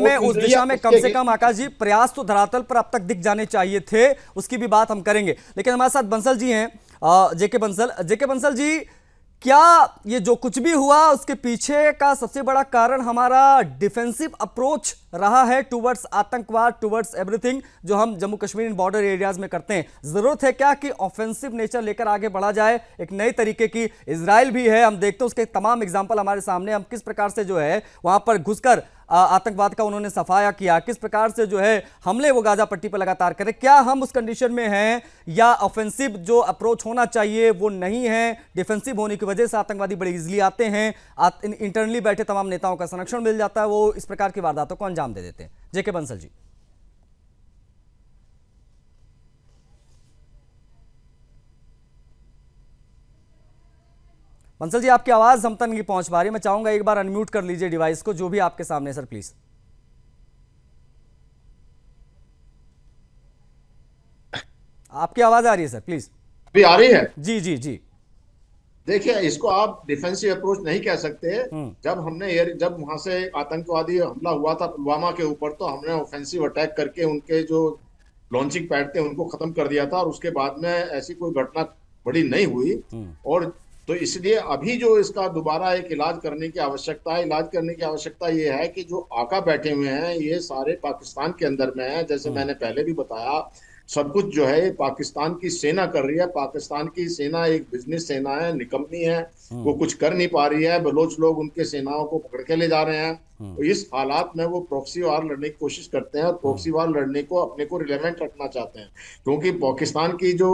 में कम से कम आकाश जी प्रयास तो धरातल पर अब तक दिख जाने चाहिए थे, उसकी भी बात हम करेंगे। लेकिन हमारे साथ बंसल जी हैं, जेके बंसल जी, क्या ये जो कुछ भी हुआ उसके पीछे का सबसे बड़ा कारण हमारा डिफेंसिव अप्रोच रहा है टुवर्ड्स आतंकवाद, टुवर्ड्स एवरीथिंग जो हम जम्मू कश्मीर इन बॉर्डर एरियाज में करते हैं? जरूरत है क्या कि ऑफेंसिव नेचर लेकर आगे बढ़ा जाए, एक नई तरीके की? इजराइल भी है, हम देखते हैं उसके तमाम एग्जाम्पल हमारे सामने, हम किस प्रकार से जो है वहां पर घुसकर आतंकवाद का उन्होंने सफाया किया, किस प्रकार से जो है हमले वो गाजा पट्टी पर लगातार करें। क्या हम उस कंडीशन में हैं या ऑफेंसिव जो अप्रोच होना चाहिए वो नहीं है? डिफेंसिव होने की वजह से आतंकवादी बड़े इजीली आते हैं, इंटरनली बैठे तमाम नेताओं का संरक्षण मिल जाता है, वो इस प्रकार की वारदातों को अंजाम दे देते हैं। जेके बंसल जी। बंसल जी, आपकी आवाज हम तक नहीं पहुंच पा रही, मैं चाहूंगा एक बार अनम्यूट कर लीजिए डिवाइस को, जो भी आपके सामने सर प्लीज। आपकी आवाज आ रही है सर प्लीज? भी आ रही है? जी जी जी। देखिए, इसको आप डिफेंसिव अप्रोच नहीं कह सकते। जब वहां से आतंकवादी हमला हुआ था पुलवामा के ऊपर, तो हमने ऑफेंसिव अटैक करके उनके जो लॉन्चिंग पैड थे उनको खत्म कर दिया था, और उसके बाद में ऐसी कोई घटना बड़ी नहीं हुई। और तो इसलिए अभी जो इसका दोबारा एक इलाज करने की आवश्यकता है, इलाज करने की आवश्यकता ये है कि जो आका बैठे हुए हैं ये सारे पाकिस्तान के अंदर में है। जैसे मैंने पहले भी बताया, सब कुछ जो है पाकिस्तान की सेना कर रही है। पाकिस्तान की सेना एक बिजनेस सेना है, निकम्मी है, वो कुछ कर नहीं पा रही है। बलोच लोग उनके सेनाओं को पकड़ के ले जा रहे हैं। तो इस हालात में वो प्रॉक्सी वार लड़ने की कोशिश करते हैं, और प्रॉक्सी वार लड़ने को अपने को रिलेवेंट रखना चाहते हैं, क्योंकि पाकिस्तान की जो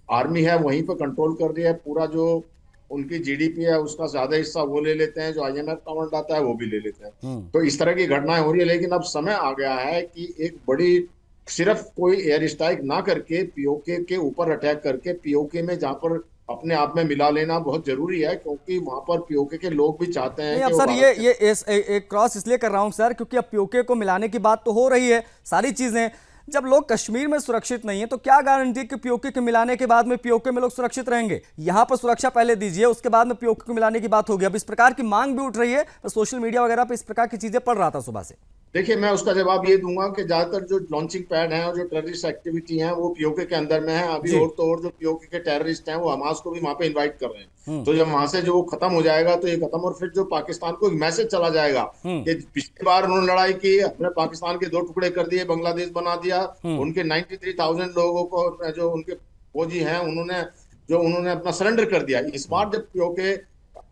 आर्मी है वहीं पर कंट्रोल कर रही है, पूरा जो उनकी जीडीपी है उसका ज्यादा हिस्सा वो ले लेते हैं, जो आईएमएफ का फंड आता है वो भी ले लेते हैं। तो इस तरह की घटनाएं हो रही है, लेकिन अब समय आ गया है कि एक बड़ी, सिर्फ कोई एयर स्ट्राइक ना करके पीओके के ऊपर अटैक करके पीओके में जहां पर अपने आप में मिला लेना बहुत जरूरी है, क्योंकि वहां पर पीओके के लोग भी चाहते हैं नहीं, कि अब वो सर भारत ये क्रॉस इसलिए कर रहा हूं सर, क्योंकि अब पीओके को मिलाने की बात तो हो रही है, सारी चीजें। जब लोग कश्मीर में सुरक्षित नहीं है तो क्या गारंटी कि पीओके के मिलाने के बाद में पीओके में लोग सुरक्षित रहेंगे? यहां पर सुरक्षा पहले दीजिए, उसके बाद में पीओके को मिलाने की बात होगी। अब इस प्रकार की मांग भी उठ रही है, तो सोशल मीडिया वगैरह पे इस प्रकार की चीजें पढ़ रहा था सुबह से। देखिए, मैं उसका जवाब ये दूंगा कि ज्यादातर जो लॉन्चिंग पैड हैं और जो टेररिस्ट एक्टिविटी हैं वो पीओके के अंदर में है अभी, और तो और जो पीओके के टेररिस्ट हैं वो हमास को भी वहां पे इनवाइट कर रहे हैं। तो जब वहां से जो खत्म हो जाएगा तो ये खत्म, और फिर जो पाकिस्तान को एक मैसेज चला जाएगा कि पिछली बार उन्होंने लड़ाई की, अपने पाकिस्तान के 2 टुकड़े कर दिए, बांग्लादेश बना दिया, उनके 93,000 लोगों को जो उनके फौजी हैं उन्होंने अपना सरेंडर कर दिया। इस बार जब पीओके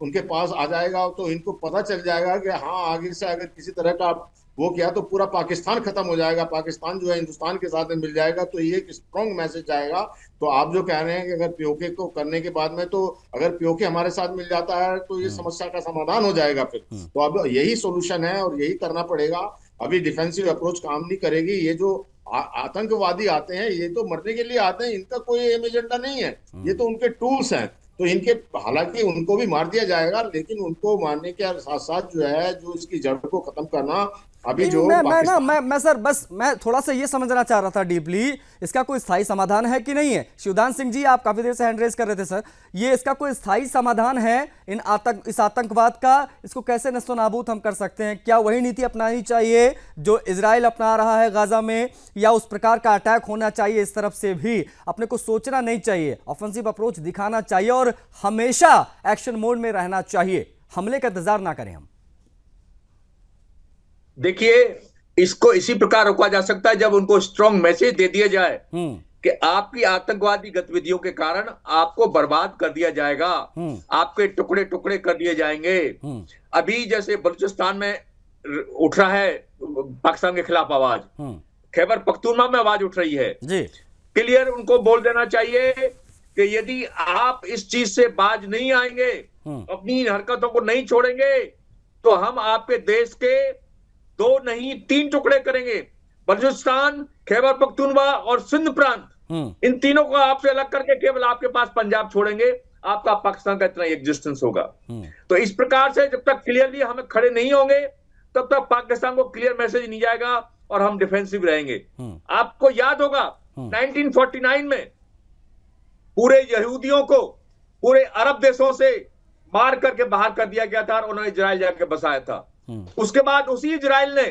उनके पास आ जाएगा तो इनको पता चल जाएगा कि हाँ, आगे से अगर किसी तरह का वो किया तो पूरा पाकिस्तान खत्म हो जाएगा, पाकिस्तान जो है हिंदुस्तान के साथ में मिल जाएगा। तो ये एक स्ट्रॉन्ग मैसेज आएगा। तो आप जो कह रहे हैं कि अगर पीओके को करने के बाद में, तो अगर पीओके हमारे साथ मिल जाता है तो ये समस्या का समाधान हो जाएगा फिर। तो अब यही सोल्यूशन है और यही करना पड़ेगा। अभी डिफेंसिव अप्रोच काम नहीं करेगी। ये जो आतंकवादी आते हैं ये तो मरने के लिए आते हैं, इनका कोई एम एजेंडा नहीं है, ये तो उनके टूल्स हैं। तो इनके, हालांकि उनको भी मार दिया जाएगा, लेकिन उनको मारने के साथ साथ जो है जो इसकी जड़ को खत्म करना अभी जो मैं सर बस मैं थोड़ा सा ये समझना चाह रहा था डीपली, इसका कोई स्थायी समाधान है कि नहीं है? शिवदान सिंह जी, आप काफी देर से हैंड रेज कर रहे थे सर, ये इसका कोई स्थायी समाधान है इस आतंकवाद का? इसको कैसे नस्तोनाबूद हम कर सकते हैं? क्या वही नीति अपनानी चाहिए जो इजराइल अपना रहा है गाजा में, या उस प्रकार का अटैक होना चाहिए इस तरफ से भी? अपने को सोचना नहीं चाहिए, ऑफेंसिव अप्रोच दिखाना चाहिए और हमेशा एक्शन मोड में रहना चाहिए, हमले का इंतजार ना करें हम। देखिए, इसको इसी प्रकार रोका जा सकता है जब उनको स्ट्रॉन्ग मैसेज दे दिया जाए कि आपकी आतंकवादी गतिविधियों के कारण आपको बर्बाद कर दिया जाएगा, आपके टुकड़े टुकड़े कर दिए जाएंगे। अभी जैसे बलूचिस्तान में उठ रहा है पाकिस्तान के खिलाफ आवाज, खैबर पख्तूनख्वा में आवाज उठ रही है जी। क्लियर उनको बोल देना चाहिए कि यदि आप इस चीज से बाज नहीं आएंगे, अपनी हरकतों को नहीं छोड़ेंगे, तो हम आपके देश के 2 नहीं 3 टुकड़े करेंगे। बलूचिस्तान, खैबर पख्तूनख्वा और सिंध प्रांत, इन तीनों को आपसे अलग करके केवल आपके पास पंजाब छोड़ेंगे, आपका पाकिस्तान का इतना एग्जिस्टेंस होगा। तो इस प्रकार से जब तक क्लियरली हम खड़े नहीं होंगे तब तक पाकिस्तान को क्लियर मैसेज नहीं जाएगा और हम डिफेंसिव रहेंगे। आपको याद होगा 1949 में पूरे यहूदियों को पूरे अरब देशों से मार करके बाहर कर दिया गया था और उन्होंने इजराइल जाके बसाया था। उसके बाद उसी इजराइल ने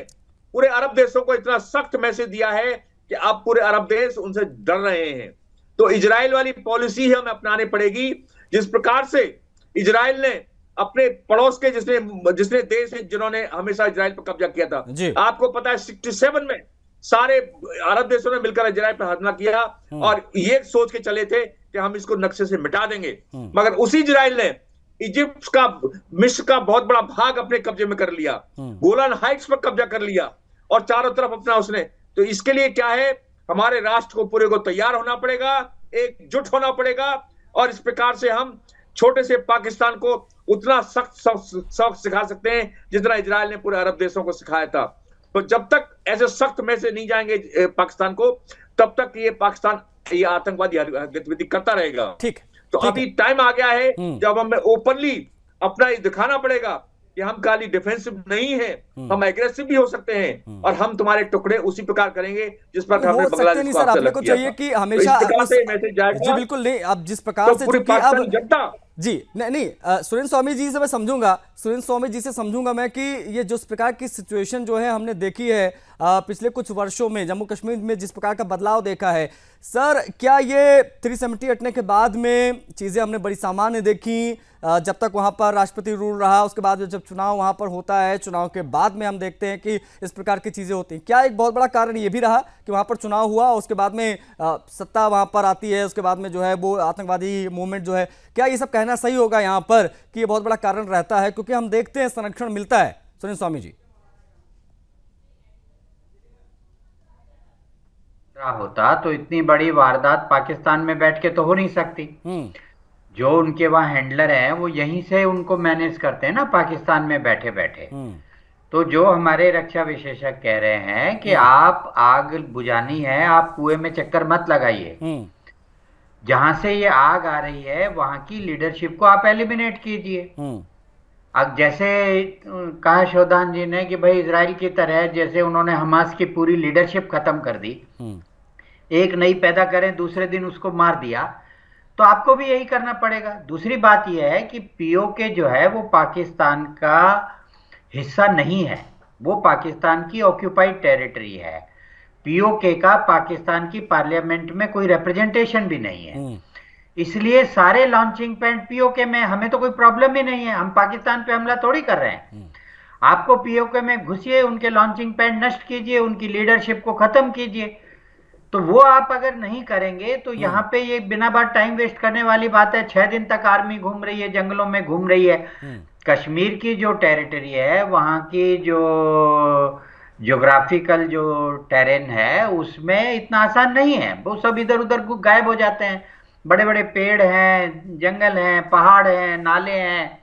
पूरे अरब देशों को इतना सख्त मैसेज दिया है कि अब पूरे अरब देश उनसे डर रहे हैं। तो इजराइल वाली पॉलिसी हमें अपनानी पड़ेगी, जिस प्रकार से इजराइल ने अपने पड़ोस के जिसने देश है जिन्होंने हमेशा इजराइल पर कब्जा किया था। आपको पता है 67 में सारे अरब देशों ने मिलकर इजराइल पर हमला किया और ये सोच के चले थे कि हम इसको नक्शे से मिटा देंगे, मगर उसी इजराइल ने इजिप्ट का, मिस्र का बहुत बड़ा भाग अपने कब्जे में कर लिया, गोलान हाइट्स पर कब्जा कर लिया और चारों तरफ अपना उसने। तो इसके लिए क्या है, हमारे राष्ट्र को पूरे को तैयार होना पड़ेगा, एकजुट होना पड़ेगा और इस प्रकार से हम छोटे से पाकिस्तान को उतना सख्त सिखा सकते हैं जितना इजराइल ने पूरे अरब देशों को सिखाया था। तो जब तक ऐसे सख्त मैसेज नहीं जाएंगे पाकिस्तान को, तब तक ये पाकिस्तान ये आतंकवादी गतिविधि करता रहेगा। ठीक, तो अभी टाइम आ गया है जब हमें ओपनली अपना दिखाना पड़ेगा कि हम खाली डिफेंसिव नहीं है, हम एग्रेसिव भी हो सकते हैं और हम तुम्हारे टुकड़े उसी प्रकार करेंगे जिस प्रकार हमने बांग्लादेश को आपसे अलग किया था। कि हमेशा मैसेज जाएगा। जी बिल्कुल नहीं, अब जिस प्रकार से पूरी जनता जी नहीं सुरेंद्र स्वामी जी से मैं समझूंगा, सुरेंद्र स्वामी जी से समझूंगा मैं कि ये जिस प्रकार की सिचुएशन जो है हमने देखी है पिछले कुछ वर्षों में जम्मू कश्मीर में, जिस प्रकार का बदलाव देखा है सर, क्या ये 370 हटने के बाद में चीज़ें हमने बड़ी सामान्य देखी? जब तक वहाँ पर राष्ट्रपति रूल रहा, उसके बाद जब चुनाव वहाँ पर होता है, चुनाव के बाद में हम देखते हैं कि इस प्रकार की चीज़ें होती हैं। क्या एक बहुत बड़ा कारण ये भी रहा कि वहाँ पर चुनाव हुआ, उसके बाद में सत्ता वहाँ पर आती है, उसके बाद में जो है वो आतंकवादी मूवमेंट जो है, क्या ये सब कहना सही होगा यहाँ पर कि ये बहुत बड़ा कारण रहता है? क्योंकि हम देखते हैं संरक्षण मिलता है। सुरेंद्र स्वामी जी। होता तो इतनी बड़ी वारदात पाकिस्तान में बैठ के तो हो नहीं सकती। जो उनके वहाँ हैंडलर हैं वो यहीं से उनको मैनेज करते हैं ना, पाकिस्तान में बैठे बैठे। तो जो हमारे रक्षा विशेषज्ञ कह रहे हैं कि आप आग बुझानी है, आप कुएं में चक्कर मत लगाइए, जहां से ये आग आ रही है वहां की लीडरशिप को आप एलिमिनेट कीजिए। अब जैसे कहा शोधान जी ने कि भाई इजराइल की तरह जैसे उन्होंने हमास की पूरी लीडरशिप खत्म कर दी, एक नई पैदा करें, दूसरे दिन उसको मार दिया, तो आपको भी यही करना पड़ेगा। दूसरी बात यह है कि पीओके जो है वो पाकिस्तान का हिस्सा नहीं है, वो पाकिस्तान की ऑक्यूपाइड टेरिटरी है। पीओके का पाकिस्तान की पार्लियामेंट में कोई रिप्रेजेंटेशन भी नहीं है, इसलिए सारे लॉन्चिंग पैड पीओके में, हमें तो कोई प्रॉब्लम ही नहीं है, हम पाकिस्तान पे हमला थोड़ी कर रहे हैं। आपको पीओके में घुसिए, उनके लॉन्चिंग पैड नष्ट कीजिए, उनकी लीडरशिप को खत्म कीजिए। तो वो आप अगर नहीं करेंगे तो यहाँ पे ये बिना बात टाइम वेस्ट करने वाली बात है। 6 दिन तक आर्मी घूम रही है, जंगलों में घूम रही है। कश्मीर की जो टेरिटरी है, वहाँ की जो ज्योग्राफिकल जो टेरेन है उसमें इतना आसान नहीं है, वो सब इधर उधर गायब हो जाते हैं। बड़े बड़े पेड़ हैं, जंगल हैं, पहाड़ हैं, नाले हैं।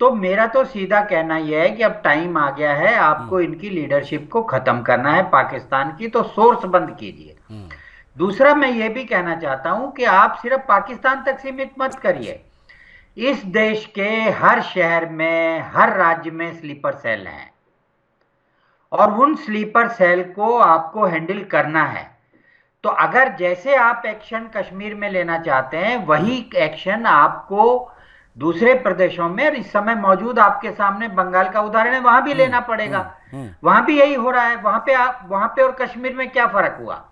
तो मेरा तो सीधा कहना यह है कि अब टाइम आ गया है, आपको इनकी लीडरशिप को खत्म करना है पाकिस्तान की, तो सोर्स बंद कीजिए। दूसरा मैं ये भी कहना चाहता हूं कि आप सिर्फ पाकिस्तान तक सीमित मत करिए, इस देश के हर शहर में, हर राज्य में स्लीपर सेल हैं और उन स्लीपर सेल को आपको हैंडल करना है। तो अगर जैसे आप एक्शन कश्मीर में लेना चाहते हैं, वही एक्शन आपको दूसरे प्रदेशों में, इस समय मौजूद आपके सामने बंगाल का उदाहरण है, वहां भी लेना पड़ेगा। वहां भी यही हो रहा है। वहां पे और कश्मीर में क्या फर्क हुआ?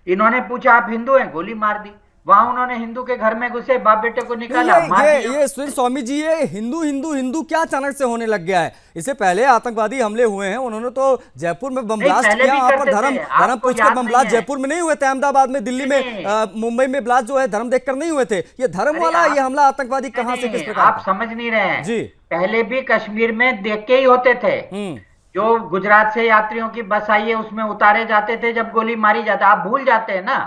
इन्होंने पूछा आप हिंदू हैं, गोली मार दी। वहां उन्होंने हिंदू के घर में घुसे, बाप बेटे को निकाला, मार दिया। ये सुनील स्वामी जी, ये हिंदू हिंदू हिंदू क्या अचानक से होने लग गया है? इससे पहले आतंकवादी हमले हुए हैं, उन्होंने तो जयपुर में बम ब्लास्ट किया, वहां पर धर्म पूछ कर बम ब्लास्ट जयपुर में नहीं हुए थे, अहमदाबाद में, दिल्ली में, मुंबई में ब्लास्ट जो है धर्म देखकर नहीं हुए थे। ये धर्म वाला ये हमला आतंकवादी कहां से, किस प्रकार? आप समझ नहीं रहे हैं जी। पहले भी कश्मीर में देख के ही होते थे, जो गुजरात से यात्रियों की बस आई है उसमें उतारे जाते थे, जब गोली मारी जाती, आप भूल जाते हैं ना।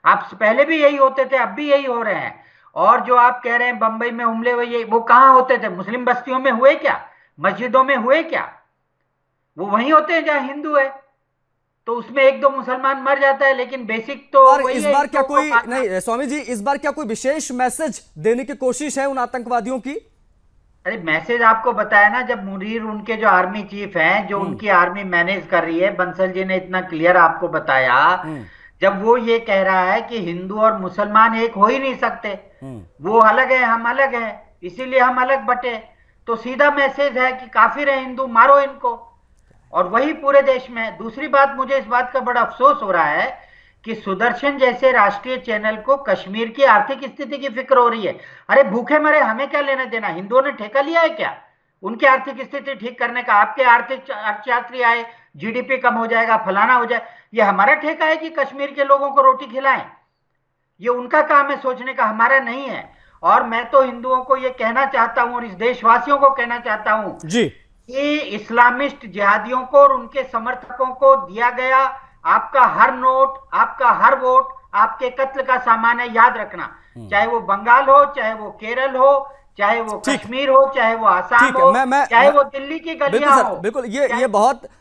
आप पहले भी यही होते थे, अब भी यही हो रहे हैं। और जो आप कह रहे हैं बंबई में हमले हुए, वो कहां होते थे? मुस्लिम बस्तियों में हुए क्या? मस्जिदों में हुए क्या? वो वहीं होते हैं जहां हिंदू है। तो उसमें 1-2 मुसलमान मर जाता है, लेकिन बेसिक तो और इस बार क्या कोई नहीं स्वामी जी, इस बार क्या कोई विशेष मैसेज देने की कोशिश है उन आतंकवादियों की? अरे मैसेज आपको बताया ना, जब मुनीर उनके जो आर्मी चीफ हैं, जो उनकी आर्मी मैनेज कर रही है, बंसल जी ने इतना क्लियर आपको बताया, जब वो ये कह रहा है कि हिंदू और मुसलमान एक हो ही नहीं सकते, वो अलग है, हम अलग हैं, इसीलिए हम अलग बटे, तो सीधा मैसेज है कि काफिर है हिंदू, मारो इनको। और वही पूरे देश में। दूसरी बात, मुझे इस बात का बड़ा अफसोस हो रहा है कि सुदर्शन जैसे राष्ट्रीय चैनल को कश्मीर की आर्थिक स्थिति की फिक्र हो रही है। अरे भूखे मरे, हमें क्या लेना देना? हिंदुओं ने ठेका लिया है क्या उनकी आर्थिक स्थिति ठीक करने का? आपके आर्थिक अर्थशास्त्री आए, जीडीपी कम हो जाएगा, फलाना हो जाए, ये हमारा ठेका है कि कश्मीर के लोगों को रोटी खिलाएं? ये उनका काम है सोचने का, हमारा नहीं है। और मैं तो हिंदुओं को ये कहना चाहता हूं और इस देशवासियों को कहना चाहता हूं जी कि इस्लामिस्ट जिहादियों को और उनके समर्थकों को दिया गया आपका हर नोट, आपका हर वोट आपके कत्ल का सामान है, याद रखना। चाहे वो बंगाल हो, चाहे वो केरल हो, चाहे वो कश्मीर हो, चाहे वो आसाम हो, चाहे वो दिल्ली की गलियां हो। बिल्कुल, ये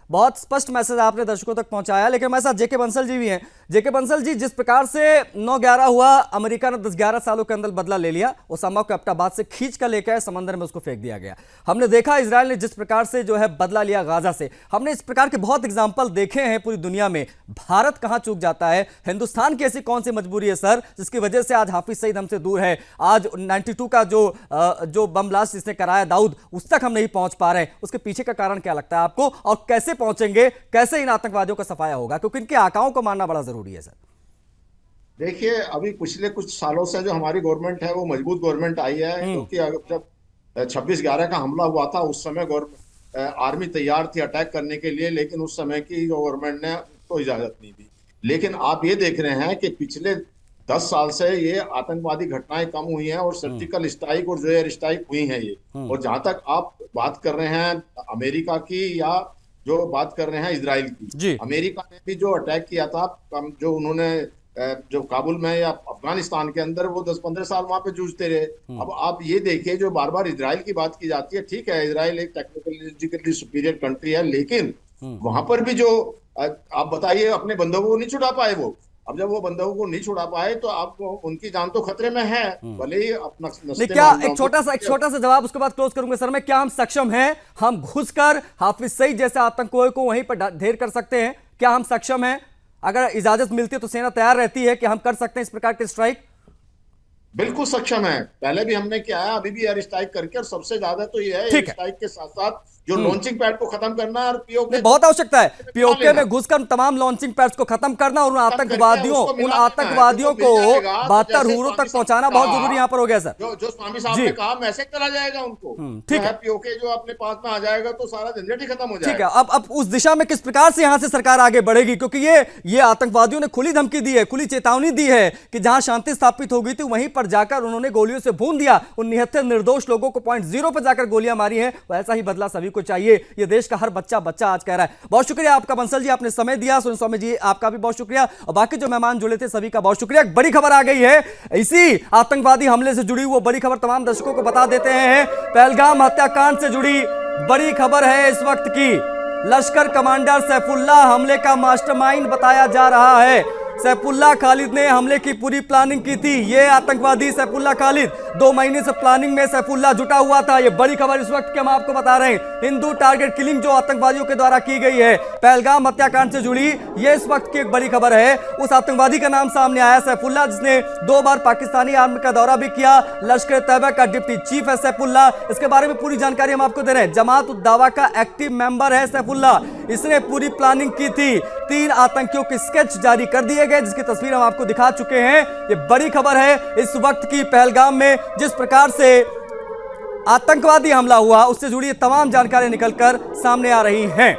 बहुत स्पष्ट मैसेज आपने दर्शकों तक पहुंचाया। लेकिन हमारे साथ जेके बंसल जी भी हैं। जेके बंसल जी, जिस प्रकार से 9/11 हुआ, अमेरिका ने 10-11 सालों के अंदर बदला ले लिया, ओसामा को एबटाबाद से खींच कर लेकर समंदर में उसको फेंक दिया गया। हमने देखा इजराइल ने जिस प्रकार से जो है बदला लिया गाजा से। हमने इस प्रकार के बहुत एग्जाम्पल देखे हैं पूरी दुनिया में। भारत कहां चूक जाता है? हिंदुस्तान की ऐसी कौन सी मजबूरी है सर, जिसकी वजह से आज हाफिज सईद हमसे दूर है? आज 92 का जो बम ब्लास्ट जिसने कराया दाऊद, उस तक हम नहीं पहुंच पा रहे हैं। उसके पीछे का कारण क्या लगता है आपको, और कैसे पहुंचेंगे, कैसे इन आतंकवादियों का सफाया होगा? क्योंकि इनके आकाओं को मानना बड़ा जरूरी है सर। देखिए, अभी पिछले कुछ सालों से जो हमारी गवर्नमेंट है वो मजबूत गवर्नमेंट आई है, क्योंकि जब 26/11 का हमला हुआ था उस समय आर्मी तैयार थी अटैक करने के लिए, लेकिन उस समय की जो गवर्नमेंट ने तो इजाजत नहीं दी। लेकिन आप ये देख रहे हैं कि पिछले 10 साल से ये आतंकवादी घटनाएं कम हुई हैं और सर्जिकल स्ट्राइक और जो एयर स्ट्राइक हुई हैं ये। और जहां तक आप बात कर रहे हैं अमेरिका की या जो बात कर रहे हैं इजराइल की, अमेरिका ने भी जो अटैक किया था, जो उन्होंने जो काबुल में या अफगानिस्तान के अंदर, वो 10-15 साल वहां पे जूझते रहे। अब आप ये देखिए, जो बार बार इजराइल की बात की जाती है, ठीक है इजराइल एक टेक्नोलॉजिकली सुपीरियर कंट्री है, लेकिन वहां पर भी जो आप बताइए अपने बंदूकों को नहीं छुड़ा पाए वो। अब जब वो बंदूकों को नहीं छुड़ा पाए तो आप उनकी जान तो खतरे में है, भले ही अपना क्या एक छोटा सा जवाब, उसके बाद क्लोज करूंगा सर मैं। क्या हम सक्षम हैं, हम घुसकर हाफिज सईद जैसे आतंकवादियों को वहीं पर ढेर कर सकते हैं? क्या हम सक्षम हैं? अगर इजाजत मिलती है तो सेना तैयार रहती है कि हम कर सकते हैं इस प्रकार के स्ट्राइक? बिल्कुल सक्षम है, पहले भी हमने किया है, अभी भी एयर स्ट्राइक करके, और सबसे ज्यादा तो ये है एयर स्ट्राइक के साथ साथ जो लॉन्चिंग पैड को खत्म करना और पीओके बहुत आवश्यकता है, पीओके में घुसकर तमाम लॉन्चिंग पैड्स को खत्म करना और उन आतंकवादियों को बहत्तर हुरों तक पहुंचाना बहुत जरूरी यहाँ पर हो गया सर। जो स्वामी साहब ने कहा, मैसेज चला जाएगा उनको, ठीक है, पीओके जो अपने पास में आ जाएगा तो सारा झंझट ही खत्म हो जाएगा। ठीक है, अब उस दिशा में किस प्रकार से यहाँ से सरकार आगे बढ़ेगी? क्योंकि ये आतंकवादियों ने खुली धमकी दी है, खुली चेतावनी दी है कि जहां शांति स्थापित हो गई थी वहीं पर जाकर उन्होंने गोलियों से भून दिया, उन 79 निर्दोष लोगों को पॉइंट 0 पर जाकर गोलियां मारी हैं। वैसा ही बदला सभी को चाहिए, ये देश का हर बच्चा आज कह रहा है। बहुत शुक्रिया आपका बंसल जी, आपने समय दिया। सुनील स्वामी जी आपका भी बहुत शुक्रिया, और बाकी जो मेहमान जुड़े थे सभी का बहुत शुक्रिया। एक बड़ी खबर आ गई है, इसी आतंकवादी हमले से जुड़ी वो बड़ी खबर तमाम दर्शकों को बता देते हैं। पहलगाम हत्याकांड से जुड़ी बड़ी खबर है इस वक्त की। लश्कर कमांडर सैफुल्लाह हमले का मास्टरमाइंड बताया जा रहा है। सैफुल्लाह खालिद ने हमले की पूरी प्लानिंग की थी। ये आतंकवादी सैफुल्लाह खालिद 2 महीने से प्लानिंग में सैफुल्लाह जुटा हुआ था। ये बड़ी खबर इस वक्त की हम आपको बता रहे हैं। हिंदू टारगेट किलिंग जो आतंकवादियों के द्वारा की गई है पहलगाम हत्याकांड से जुड़ी, ये इस वक्त की एक बड़ी खबर है। उस आतंकवादी का नाम सामने आया सैफुल्लाह, जिसने 2 बार पाकिस्तानी आर्मी का दौरा भी किया। लश्कर तैयबा का डिप्टी चीफ है सैफुल्लाह। इसके बारे में पूरी जानकारी हम आपको दे रहे हैं। जमात उद दावा का एक्टिव मेंबर है सैफुल्लाह। इसने पूरी प्लानिंग की थी। 3 आतंकियों के स्केच जारी कर दिए गए, जिसकी तस्वीर हम आपको दिखा चुके हैं। ये बड़ी खबर है इस वक्त की। पहलगाम में जिस प्रकार से आतंकवादी हमला हुआ उससे जुड़ी तमाम जानकारी निकलकर सामने आ रही हैं।